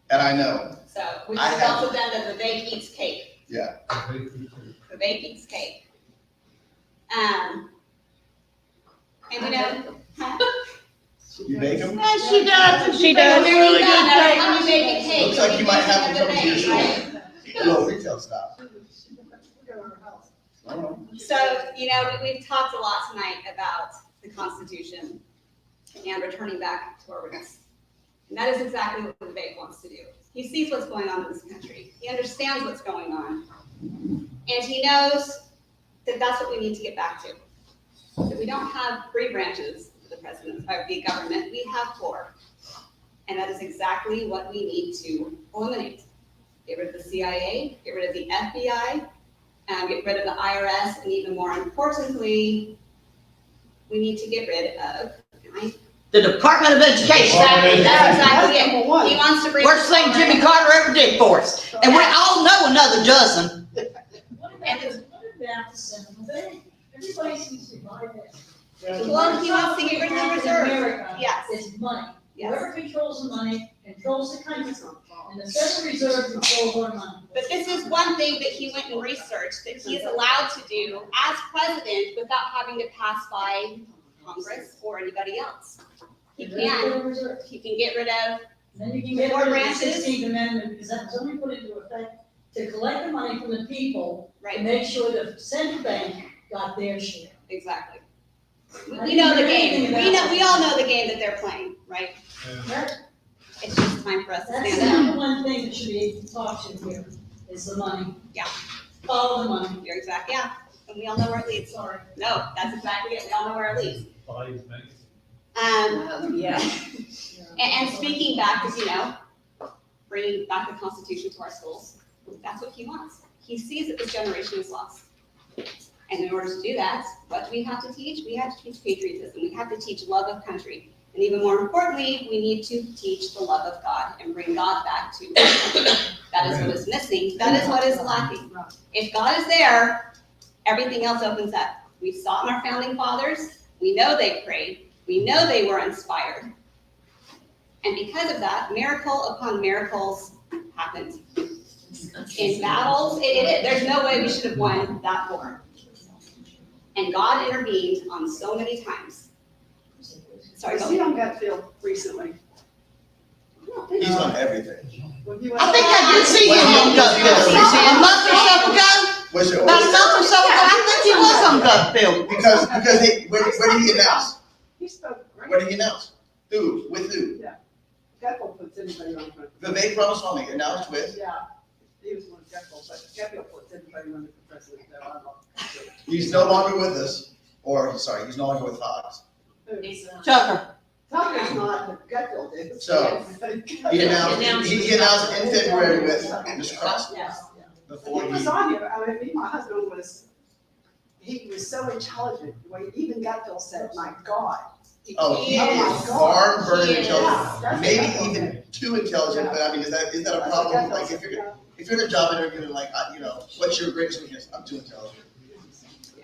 [SPEAKER 8] And I know,
[SPEAKER 11] So, which
[SPEAKER 8] I
[SPEAKER 11] is
[SPEAKER 8] have-
[SPEAKER 11] also done the Vivek eats cake.
[SPEAKER 8] yeah.
[SPEAKER 11] Vivek eats cake. And we know. Huh?
[SPEAKER 8] You bake him?
[SPEAKER 1] Yes, she does. She
[SPEAKER 11] There
[SPEAKER 1] does
[SPEAKER 11] you
[SPEAKER 1] really
[SPEAKER 11] go.
[SPEAKER 1] good
[SPEAKER 11] Now,
[SPEAKER 1] cake.
[SPEAKER 11] how you make a cake?
[SPEAKER 8] Looks like you might have to come to your
[SPEAKER 11] Vivek,
[SPEAKER 8] store.
[SPEAKER 11] right?
[SPEAKER 8] A little retail style. I don't know.
[SPEAKER 11] So, you know, we've talked a lot tonight about the Constitution and returning back to our roots. And that is exactly what Vivek wants to do. He sees what's going on in this country. He understands what's going on. And he knows that that's what we need to get back to. That we don't have 3 branches of the government, we have 4. And that is exactly what we need to eliminate. Get rid of the CIA, get rid of the FBI, get rid of the IRS, and even more importantly, we need to get rid of,
[SPEAKER 1] The Department of Education.
[SPEAKER 11] exactly, that's exactly it.
[SPEAKER 6] Number one.
[SPEAKER 11] He wants to bring.
[SPEAKER 1] Worst thing Jimmy Carter ever did for us. And we all know another dozen.
[SPEAKER 12] What about the central bank? Everybody seems to buy that.
[SPEAKER 11] Well, he wants to get rid of the reserve.
[SPEAKER 12] America
[SPEAKER 11] Yes.
[SPEAKER 12] is money.
[SPEAKER 11] Yes.
[SPEAKER 12] Whoever controls the money controls the country. And the Federal Reserve controls our money.
[SPEAKER 11] But this is one thing that he went and researched, that he's allowed to do as president without having to pass by Congress or anybody else. He
[SPEAKER 12] Get rid of the
[SPEAKER 11] can,
[SPEAKER 12] Federal Reserve.
[SPEAKER 11] he can get rid of,
[SPEAKER 12] Then you can get
[SPEAKER 11] More
[SPEAKER 12] rid of the
[SPEAKER 11] branches.
[SPEAKER 12] 16th Amendment, because that was only put into effect to collect the money from the people and
[SPEAKER 11] right,
[SPEAKER 12] make sure the central bank got their share.
[SPEAKER 11] exactly. We know the game, we all know the game that they're playing, right? It's just time for us to
[SPEAKER 12] That's the
[SPEAKER 11] stand up.
[SPEAKER 12] number one thing that should be talked to here, is the money.
[SPEAKER 11] Yeah.
[SPEAKER 12] Follow the money.
[SPEAKER 11] You're exactly, yeah, and we all know where it leads.
[SPEAKER 12] Sorry.
[SPEAKER 11] No, that's exactly it, we all know where it leads.
[SPEAKER 2] Bodies make.
[SPEAKER 11] Yeah. And speaking back, as you know, bringing back the Constitution to our schools, that's what he wants. He sees that this generation is lost. And in order to do that, what do we have to teach? We have to teach patriotism. We have to teach love of country. And even more importantly, we need to teach the love of God and bring God back to us. That is what is missing. That is what is lacking. If God is there, everything else opens up. We saw in our founding fathers. We know they prayed. We know they were inspired. And because of that, miracle upon miracles happened. In battles, there's no way we should have won that war. And God intervened on so many times. Sorry,
[SPEAKER 6] Was
[SPEAKER 11] go
[SPEAKER 6] he
[SPEAKER 11] ahead.
[SPEAKER 6] on Gutfield recently?
[SPEAKER 8] He's on everything.
[SPEAKER 1] I think I did see him on Gutfield. A month or so ago,
[SPEAKER 8] What's your,
[SPEAKER 1] about a month or so ago, I think he was on Gutfield.
[SPEAKER 8] because where did he announce?
[SPEAKER 6] He spoke great.
[SPEAKER 8] Where did he announce? Who? With who?
[SPEAKER 6] Gutfield puts anybody on front.
[SPEAKER 8] Vivek Ramaswamy announced with.
[SPEAKER 6] Yeah, he was one of Gutfield, but Gutfield puts anybody on the president, though, I don't know.
[SPEAKER 8] He's no longer with us, or sorry, he's no longer with Fox.
[SPEAKER 1] Tucker.
[SPEAKER 6] Tucker's not, but Gutfield is.
[SPEAKER 8] So, He announced, he announced in February with Mr. Cross.
[SPEAKER 6] Yes.
[SPEAKER 8] Before
[SPEAKER 6] He was on here, I mean, my husband was, he was so intelligent, even Gutfield said, my God.
[SPEAKER 8] Oh, he is barn burning
[SPEAKER 6] He is.
[SPEAKER 8] intelligent,
[SPEAKER 6] Yeah,
[SPEAKER 8] maybe
[SPEAKER 6] that's what
[SPEAKER 8] even too intelligent, but I mean, is that a problem? Like, if you're in a job interview and like, what's your greatest weakness? I'm too intelligent.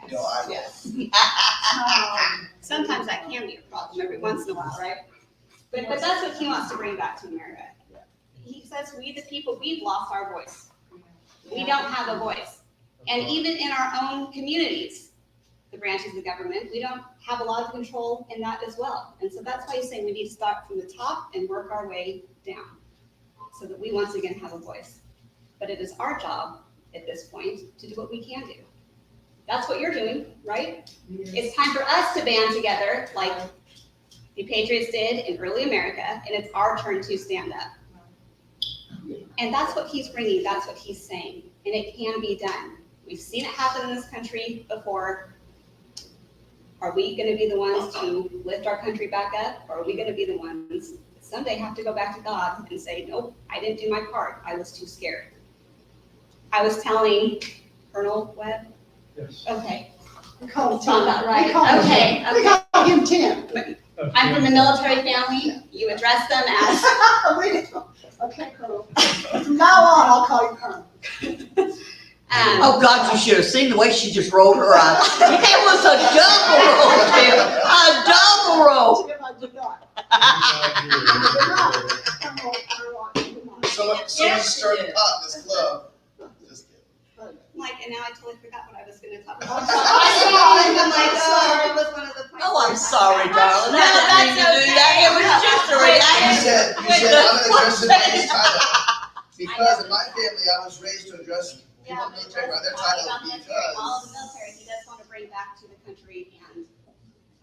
[SPEAKER 8] You know,
[SPEAKER 11] Yes. Sometimes that can be a problem every once in a while, right? But that's what he wants to bring back to America. He says, we the people, we've lost our voice. We don't have a voice. And even in our own communities, the branches of government, we don't have a lot of control in that as well. And so that's why he's saying we need to start from the top and work our way down so that we once again have a voice. But it is our job at this point to do what we can do. That's what you're doing, right? It's time for us to band together like the Patriots did in early America, and it's our turn to stand up. And that's what he's bringing, that's what he's saying, and it can be done. We've seen it happen in this country before. Are we gonna be the ones to lift our country back up, or are we gonna be the ones that someday have to go back to God and say, nope, I didn't do my part, I was too scared. I was telling Colonel Webb,
[SPEAKER 2] Yes.
[SPEAKER 11] okay,
[SPEAKER 6] We call him
[SPEAKER 11] Sound
[SPEAKER 6] Tim.
[SPEAKER 11] about right.
[SPEAKER 6] We call him
[SPEAKER 11] Okay,
[SPEAKER 6] Tim. We call him Tim.
[SPEAKER 11] I'm from the military family, you address them as,
[SPEAKER 6] Okay, Colonel. From now on, I'll call you Colonel.
[SPEAKER 1] Oh, God, you should have seen the way she just rolled her eyes. It was a double roll, Tim. A double roll.
[SPEAKER 6] Tim, I did not.
[SPEAKER 8] Someone stirred the pot in this club. Just kidding.
[SPEAKER 11] like, and now I totally forgot what I was gonna talk
[SPEAKER 6] I'm
[SPEAKER 11] about.
[SPEAKER 6] sorry.
[SPEAKER 11] I'm like, oh, it was one of the points.
[SPEAKER 1] Oh, I'm sorry, darling. I didn't mean to do that. It was just a
[SPEAKER 8] You
[SPEAKER 1] reaction.
[SPEAKER 8] said, I'm gonna address it by this title. Because in my family, I was raised to address
[SPEAKER 11] Yeah,
[SPEAKER 8] people military by their
[SPEAKER 11] talking
[SPEAKER 8] title
[SPEAKER 11] about military, all of the
[SPEAKER 8] because.
[SPEAKER 11] military, he does want to bring back to the country and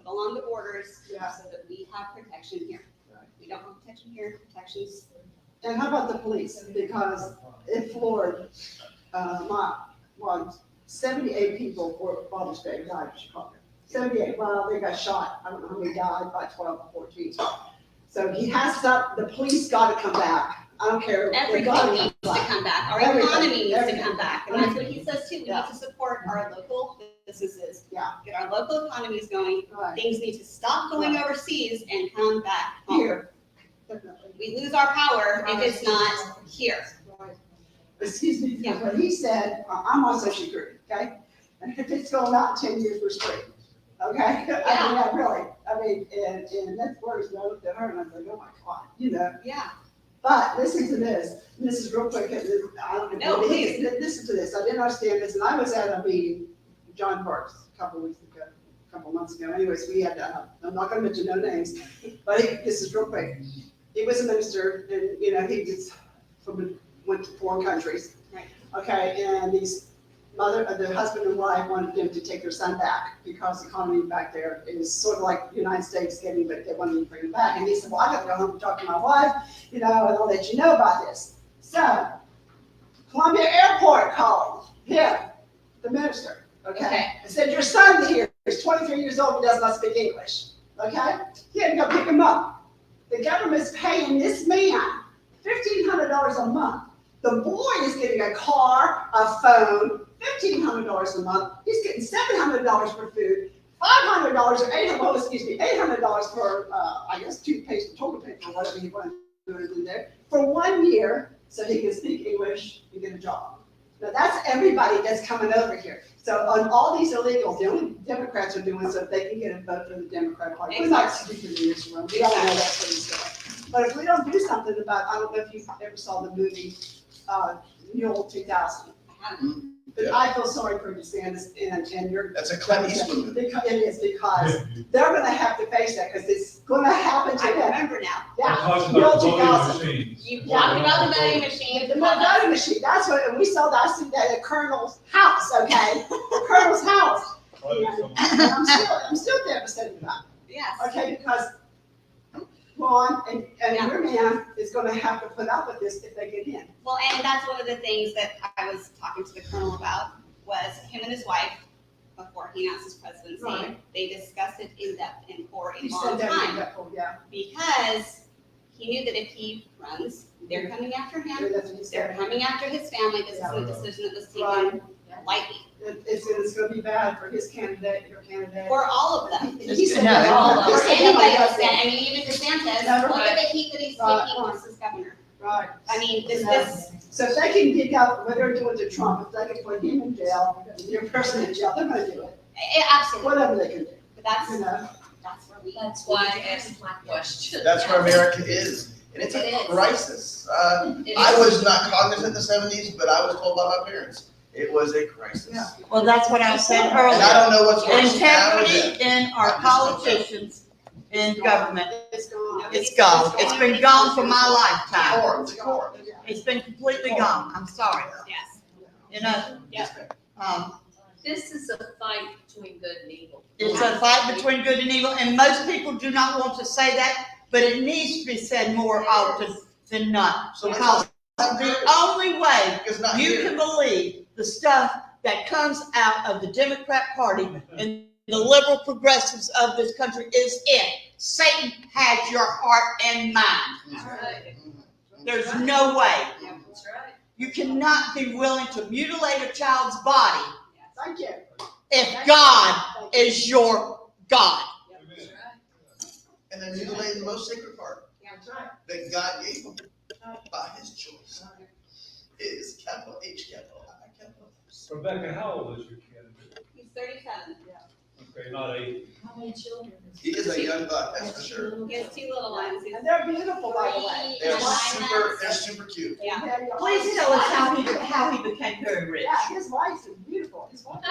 [SPEAKER 11] put along the borders
[SPEAKER 6] Yeah.
[SPEAKER 11] so that we have protection here. We don't have protection here, protections.
[SPEAKER 6] And how about the police? Because it floored, 78 people for Father's Day died in Chicago. 78, well, they got shot, I don't know how many died, by 12 or 14. So he has some, the police gotta come back. I don't care. They
[SPEAKER 11] Everything
[SPEAKER 6] gotta
[SPEAKER 11] needs to
[SPEAKER 6] back.
[SPEAKER 11] come back, our
[SPEAKER 6] Everything,
[SPEAKER 11] economy needs to
[SPEAKER 6] everything.
[SPEAKER 11] come back, and that's what he says too, we
[SPEAKER 6] Yeah.
[SPEAKER 11] need to support our local businesses.
[SPEAKER 6] Yeah.
[SPEAKER 11] Get our local economies going,
[SPEAKER 6] Right.
[SPEAKER 11] things need to stop going overseas and come back home.
[SPEAKER 6] Here. Definitely.
[SPEAKER 11] We lose our power if it's not here.
[SPEAKER 6] Right. Excuse me, because what he said, I'm on social security, okay? And if it's going out in 10 years, we're straight, okay? I mean, yeah, really, I mean, and that's worse, and I looked at her and I was like, oh my God, you know?
[SPEAKER 11] Yeah.
[SPEAKER 6] But listen to this, and this is real quick, and I don't know.
[SPEAKER 11] No, please.
[SPEAKER 6] Listen to this, I didn't understand this, and I was at a meeting, John Burks, a couple months ago, anyways, we had, I'm not gonna mention no names, but this is real quick. He was a minister, and, you know, he was went to foreign countries.
[SPEAKER 11] Right.
[SPEAKER 6] Okay, and the husband and wife wanted them to take their son back, because the economy back there is sort of like the United States getting, but they wanted to bring him back, and he said, well, I gotta go home and talk to my wife, you know, and I'll let you know about this. So, Columbia Airport called him, the minister, okay? And said, your son here is 23 years old, he does not speak English, okay? He had to go pick him up. The government's paying this man $1,500 a month. The boy is getting a car, a phone, $1,500 a month. He's getting $700 for food, $500 or $800 for, I guess, toothpaste, toilet paper, or whatever he wanted to do in there, for 1 year, so he can speak English and get a job. Now, that's everybody that's coming over here. So on all these illegals, the only Democrats are doing so if they can get a vote for the Democratic Party. We're not stupid in this room. We all know that's what he's doing. But if we don't do something about, I don't know if you ever saw the movie, Mule 2000. But I feel sorry for DeSantis and your.
[SPEAKER 8] That's a Clint Eastwood movie.
[SPEAKER 6] It is, because they're gonna have to face that, because it's gonna happen to
[SPEAKER 11] I
[SPEAKER 6] them.
[SPEAKER 11] remember now.
[SPEAKER 6] Yeah.
[SPEAKER 2] Talking
[SPEAKER 6] Mule
[SPEAKER 2] about voting
[SPEAKER 6] 2000.
[SPEAKER 2] machines.
[SPEAKER 11] You talked about the voting machine.
[SPEAKER 6] The voting machine, that's what, and we saw that, I see that at Colonel's house, okay? The Colonel's house. And I'm still devastated about it.
[SPEAKER 11] Yes.
[SPEAKER 6] Okay, because Ron and your man is gonna have to put up with this if they get in.
[SPEAKER 11] Well, and that's one of the things that I was talking to the colonel about, was him and his wife, before he announced his presidency,
[SPEAKER 6] Right.
[SPEAKER 11] they discussed it in depth and for a
[SPEAKER 6] You
[SPEAKER 11] long
[SPEAKER 6] said that,
[SPEAKER 11] time.
[SPEAKER 6] yeah.
[SPEAKER 11] Because he knew that if he runs, they're coming after
[SPEAKER 6] Yeah,
[SPEAKER 11] him,
[SPEAKER 6] that's what he
[SPEAKER 11] they're
[SPEAKER 6] said.
[SPEAKER 11] coming after his family, this isn't a decision that was
[SPEAKER 6] Right.
[SPEAKER 11] taken lightly,
[SPEAKER 6] It's gonna be bad for his candidate, your candidate.
[SPEAKER 11] for all of them.
[SPEAKER 6] He said
[SPEAKER 9] No,
[SPEAKER 6] that.
[SPEAKER 9] all of
[SPEAKER 6] He
[SPEAKER 11] For
[SPEAKER 6] said that
[SPEAKER 11] anybody
[SPEAKER 6] like
[SPEAKER 11] that's,
[SPEAKER 6] that.
[SPEAKER 11] I mean, even DeSantis,
[SPEAKER 6] No,
[SPEAKER 11] look
[SPEAKER 6] right.
[SPEAKER 11] at the heat that he's
[SPEAKER 6] Right.
[SPEAKER 11] taking as governor.
[SPEAKER 6] Right.
[SPEAKER 11] I mean, this,
[SPEAKER 6] No.
[SPEAKER 11] this,
[SPEAKER 6] So if they can dig out what they're doing to Trump, if they can put him in jail, and your person in jail, they're gonna do it,
[SPEAKER 11] absolutely,
[SPEAKER 6] whatever they can do,
[SPEAKER 11] but that's,
[SPEAKER 6] you know?
[SPEAKER 11] that's where we.
[SPEAKER 10] That's why I asked my question.
[SPEAKER 8] That's where America is, and it's
[SPEAKER 10] It
[SPEAKER 8] a
[SPEAKER 10] is.
[SPEAKER 8] crisis.
[SPEAKER 10] It
[SPEAKER 8] I
[SPEAKER 10] is.
[SPEAKER 8] was not cognizant in the 70s, but I was told by my parents, it was a crisis.
[SPEAKER 6] Yeah.
[SPEAKER 1] Well, that's what I said
[SPEAKER 8] And I
[SPEAKER 1] earlier.
[SPEAKER 8] don't know what's worse now or then.
[SPEAKER 1] Integrity in our politicians in government,
[SPEAKER 6] It's gone.
[SPEAKER 1] it's gone. It's been gone for my lifetime.
[SPEAKER 8] Decorum, decorum.
[SPEAKER 1] It's been completely gone. I'm sorry.
[SPEAKER 11] Yes.
[SPEAKER 1] You know,
[SPEAKER 10] This is a fight between good and evil.
[SPEAKER 1] it's a fight between good and evil, and most people do not want to say that, but it needs to be said more often than not.
[SPEAKER 8] So
[SPEAKER 1] Because the only way
[SPEAKER 8] It's not
[SPEAKER 1] you
[SPEAKER 8] here.
[SPEAKER 1] can believe the stuff that comes out of the Democrat Party and the liberal progressives of this country is if Satan has your heart and mind.
[SPEAKER 10] That's right.
[SPEAKER 1] There's no way.
[SPEAKER 10] That's right.
[SPEAKER 1] You cannot be willing to mutilate a child's body
[SPEAKER 6] Thank you.
[SPEAKER 1] if God is your God.
[SPEAKER 10] That's right.
[SPEAKER 8] And then mutilating the most sacred part
[SPEAKER 6] That's right.
[SPEAKER 8] that God gave them by his choice. It is capital H, capital I, capital S.
[SPEAKER 2] Rebecca, how old is your candidate?
[SPEAKER 11] He's 37.
[SPEAKER 2] Okay, not 80.
[SPEAKER 12] How many children?
[SPEAKER 8] He is a young buck, that's for sure.
[SPEAKER 11] He has two little ones. He's
[SPEAKER 6] And they're beautiful, by the way.
[SPEAKER 8] They're
[SPEAKER 11] 9
[SPEAKER 8] super, they're
[SPEAKER 11] months.
[SPEAKER 8] super cute.
[SPEAKER 11] Yeah.
[SPEAKER 1] Please tell us how he became very rich.
[SPEAKER 6] Yeah, his wife's beautiful. His wife.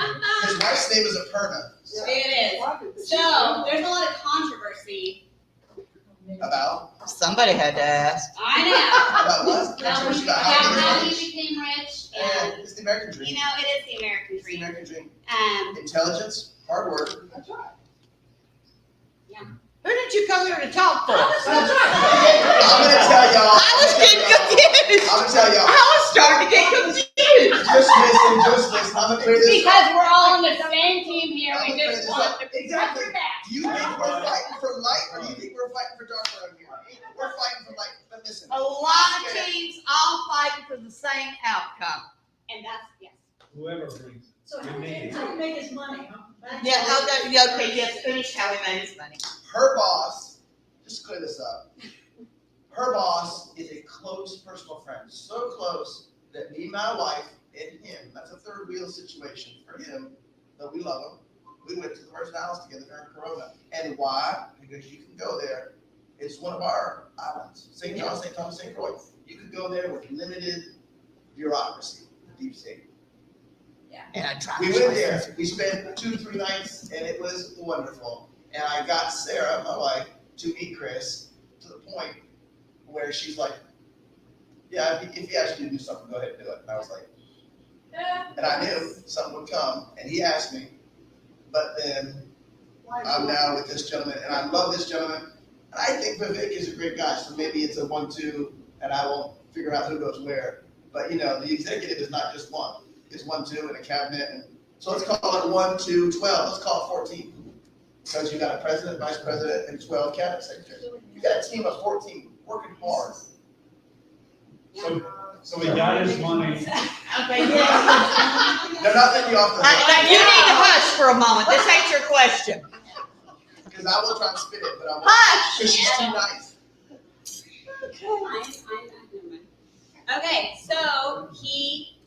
[SPEAKER 8] His wife's name is Aparna.
[SPEAKER 11] It is. So, there's a lot of controversy.
[SPEAKER 8] About?
[SPEAKER 1] Somebody had to ask.
[SPEAKER 11] I know.
[SPEAKER 8] About what? Controversy about
[SPEAKER 11] About
[SPEAKER 8] how
[SPEAKER 11] how
[SPEAKER 8] he
[SPEAKER 11] he became rich,
[SPEAKER 8] And
[SPEAKER 11] and,
[SPEAKER 8] it's the American
[SPEAKER 11] you
[SPEAKER 8] dream.
[SPEAKER 11] know, it is the American
[SPEAKER 8] It's the
[SPEAKER 11] dream.
[SPEAKER 8] American dream.
[SPEAKER 11] Intelligence,
[SPEAKER 8] Hard work.
[SPEAKER 6] That's right.
[SPEAKER 1] Who did you come here to talk for?
[SPEAKER 8] I'm gonna tell y'all.
[SPEAKER 1] I was getting confused.
[SPEAKER 8] I'm gonna tell y'all.
[SPEAKER 1] I was starting to get confused.
[SPEAKER 8] Just listen. I'm gonna clear this.
[SPEAKER 11] because we're all on the same team here, we just want to
[SPEAKER 8] Exactly.
[SPEAKER 11] protect that.
[SPEAKER 8] Do you think we're fighting for light or do you think we're fighting for dark around here? listen.
[SPEAKER 13] A lot of teams all fighting for the same outcome.
[SPEAKER 11] And that's, yes.
[SPEAKER 2] Whoever brings it.
[SPEAKER 12] So how did he make his money, huh?
[SPEAKER 13] Yeah, okay, yes, finish how he made his money.
[SPEAKER 8] Her boss, just to clear this up, her boss is a close personal friend, so close that me, my wife, and him, that's a third wheel situation for him, but we love him. We went to the Virgin Islands together during Corona. And why? Because you can go there. It's one of our islands, St. John, St. Thomas, St. Croix. You could go there with limited bureaucracy, the deep state.
[SPEAKER 13] Yeah.
[SPEAKER 8] We went there, we spent 2-3 nights, and it was wonderful. And I got Sarah, my wife, to meet Chris to the point where she's like, yeah, if he asked you to do something, go ahead and do it. And I was like, and I knew something would come, and he asked me, but then I'm now with this gentleman, and I love this gentleman. And I think Vivek is a great guy, so maybe it's a 1-2, and I won't figure out who goes where. But you know, the executive is not just one. It's 1-2 in a cabinet, and so let's call it 1-2-12. Let's call it 14, because you got a president, vice president, and 12 cabinet secretaries. You got a team of 14 working hard.
[SPEAKER 2] So we got his money.
[SPEAKER 13] Okay, yeah.
[SPEAKER 8] They're not letting you off the hook.
[SPEAKER 13] You need to hush for a moment. This ain't your question.
[SPEAKER 8] Because I will try to spit it, but I won't.
[SPEAKER 13] Hush!
[SPEAKER 8] Because she's too nice.
[SPEAKER 11] Okay, so he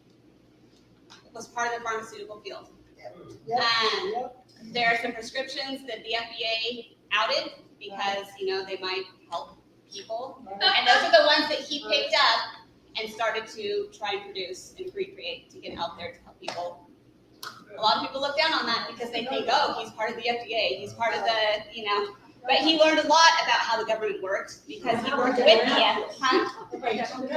[SPEAKER 11] was part of the pharmaceutical field. And there are some prescriptions that the FDA outed because, you know, they might help people. And those are the ones that he picked up and started to try and produce and recreate to get out there to help people. A lot of people look down on that because they think, oh, he's part of the FDA, he's part of the, you know, but he learned a lot about how the government worked because he worked with the FDA.
[SPEAKER 12] Okay, so the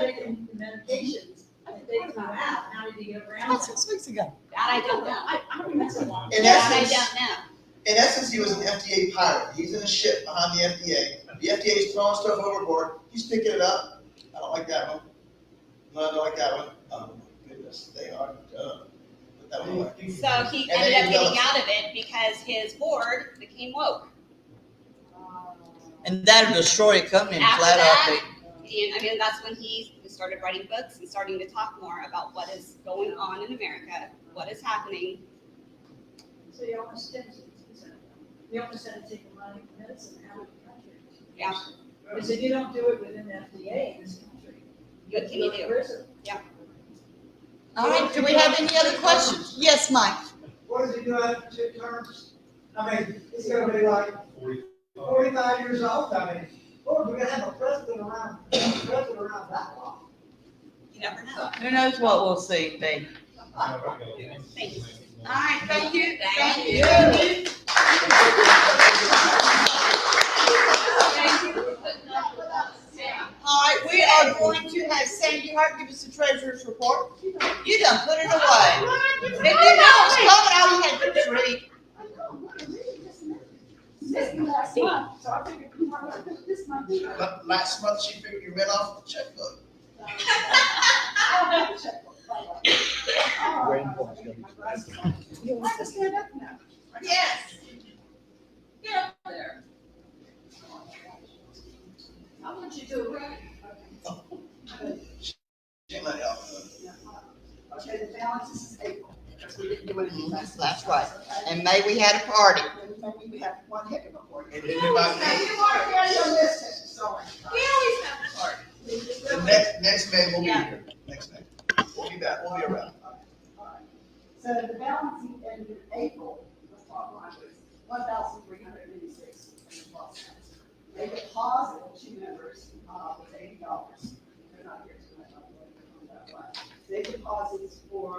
[SPEAKER 12] medications, they come out, how did he get around?
[SPEAKER 13] About 6 weeks ago.
[SPEAKER 11] That I don't know.
[SPEAKER 12] I don't remember one.
[SPEAKER 8] In
[SPEAKER 11] That I
[SPEAKER 8] essence,
[SPEAKER 11] don't know.
[SPEAKER 8] in essence, he was an FDA pirate. He's in a ship behind the FDA. The FDA is throwing stuff overboard. He's picking it up. I don't like that one. No, I don't like that one. Oh my goodness, they are done. Put that one away.
[SPEAKER 11] So he
[SPEAKER 8] And
[SPEAKER 11] ended
[SPEAKER 8] then
[SPEAKER 11] up
[SPEAKER 8] he
[SPEAKER 11] getting
[SPEAKER 8] developed-
[SPEAKER 11] out of it because his board became woke.
[SPEAKER 1] And that'll destroy a company
[SPEAKER 11] After
[SPEAKER 1] flat out.
[SPEAKER 11] that, and I mean, that's when he started writing books and starting to talk more about what is going on in America, what is happening.
[SPEAKER 12] So you almost sent to take the money for medicine out of the country.
[SPEAKER 11] Yeah.
[SPEAKER 12] They said you don't do it within the FDA in this country.
[SPEAKER 11] What can you
[SPEAKER 12] go to
[SPEAKER 11] do?
[SPEAKER 12] prison.
[SPEAKER 1] All right, do we have any other questions? Yes, Mike.
[SPEAKER 3] What does he do after 2 terms? I mean, he's gonna be like 45 years old. I mean, Lord, we're gonna have a president around that long.
[SPEAKER 11] You never know.
[SPEAKER 1] Who knows what we'll see, babe.
[SPEAKER 11] Thank you.
[SPEAKER 13] All right, thank you.
[SPEAKER 11] Thank you.
[SPEAKER 1] All right, we are going to have Sandy Hart give us the treasurer's report. You done put it away. If you know it's coming, all you had to do was read.
[SPEAKER 6] Last month, so I figured we might want to put this month.
[SPEAKER 8] Last month, she figured you ran off the checkbook.
[SPEAKER 6] I don't have a checkbook, by the way. You want to stand up now?
[SPEAKER 13] Yes. Get up there.
[SPEAKER 12] I want you to,
[SPEAKER 8] She let out.
[SPEAKER 6] Okay, the balance is April, because we didn't do anything last.
[SPEAKER 1] That's right. And May we had a party.
[SPEAKER 6] Maybe we have one heck of a party.
[SPEAKER 8] It didn't about me.
[SPEAKER 6] You already got your list, sorry.
[SPEAKER 13] We always have a party.
[SPEAKER 8] The next May, we'll be here. Next May. We'll be back. We'll be around.
[SPEAKER 6] So the balance in April, let's talk about this, 1,386. They deposited 2 members, was $80. They're not here tonight, I'm going to that way. They deposits for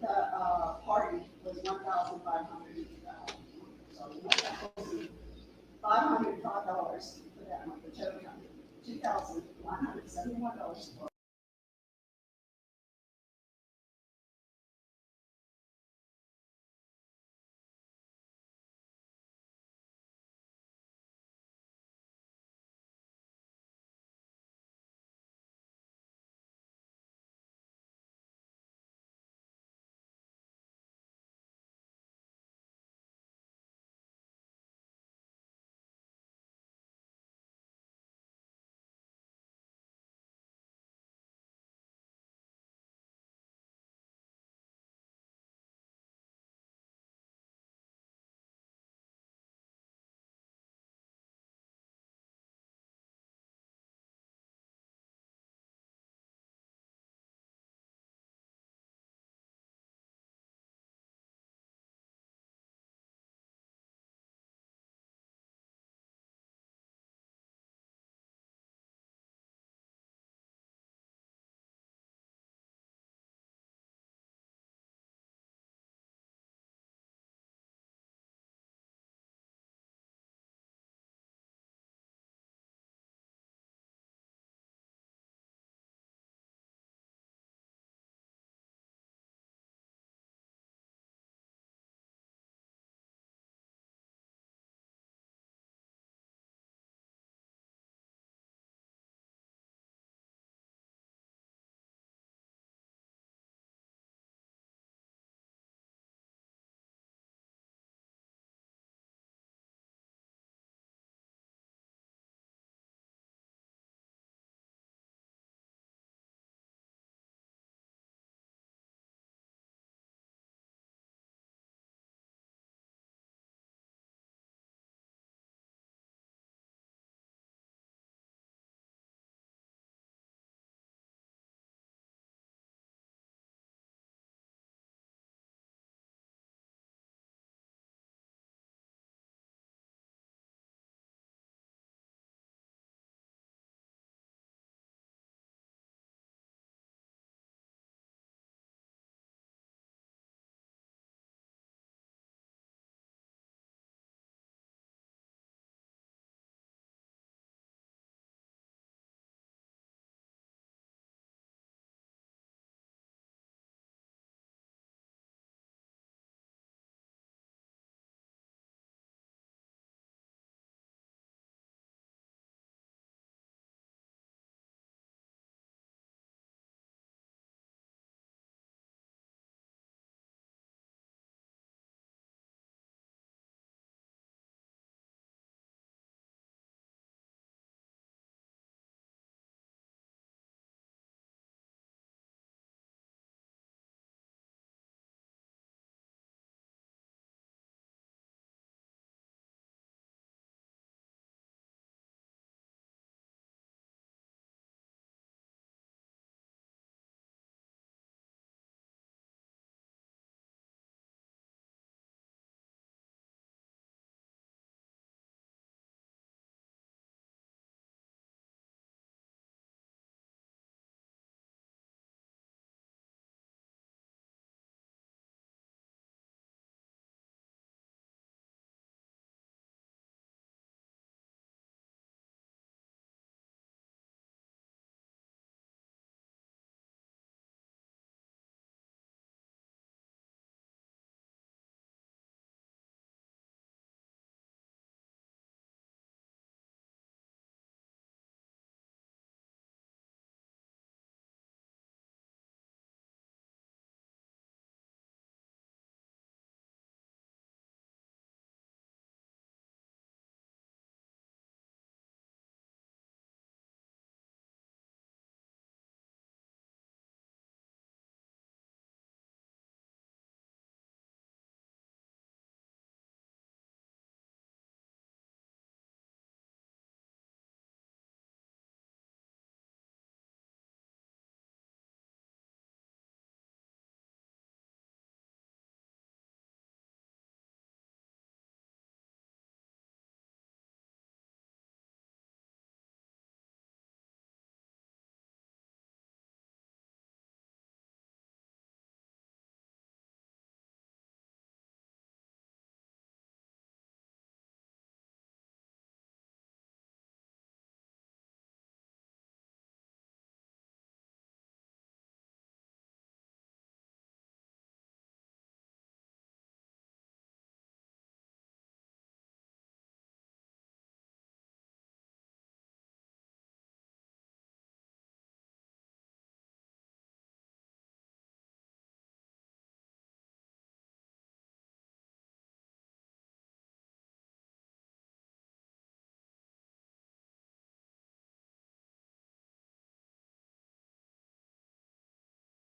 [SPEAKER 6] the, party was 1,500. So $505 for that month, the total $2,171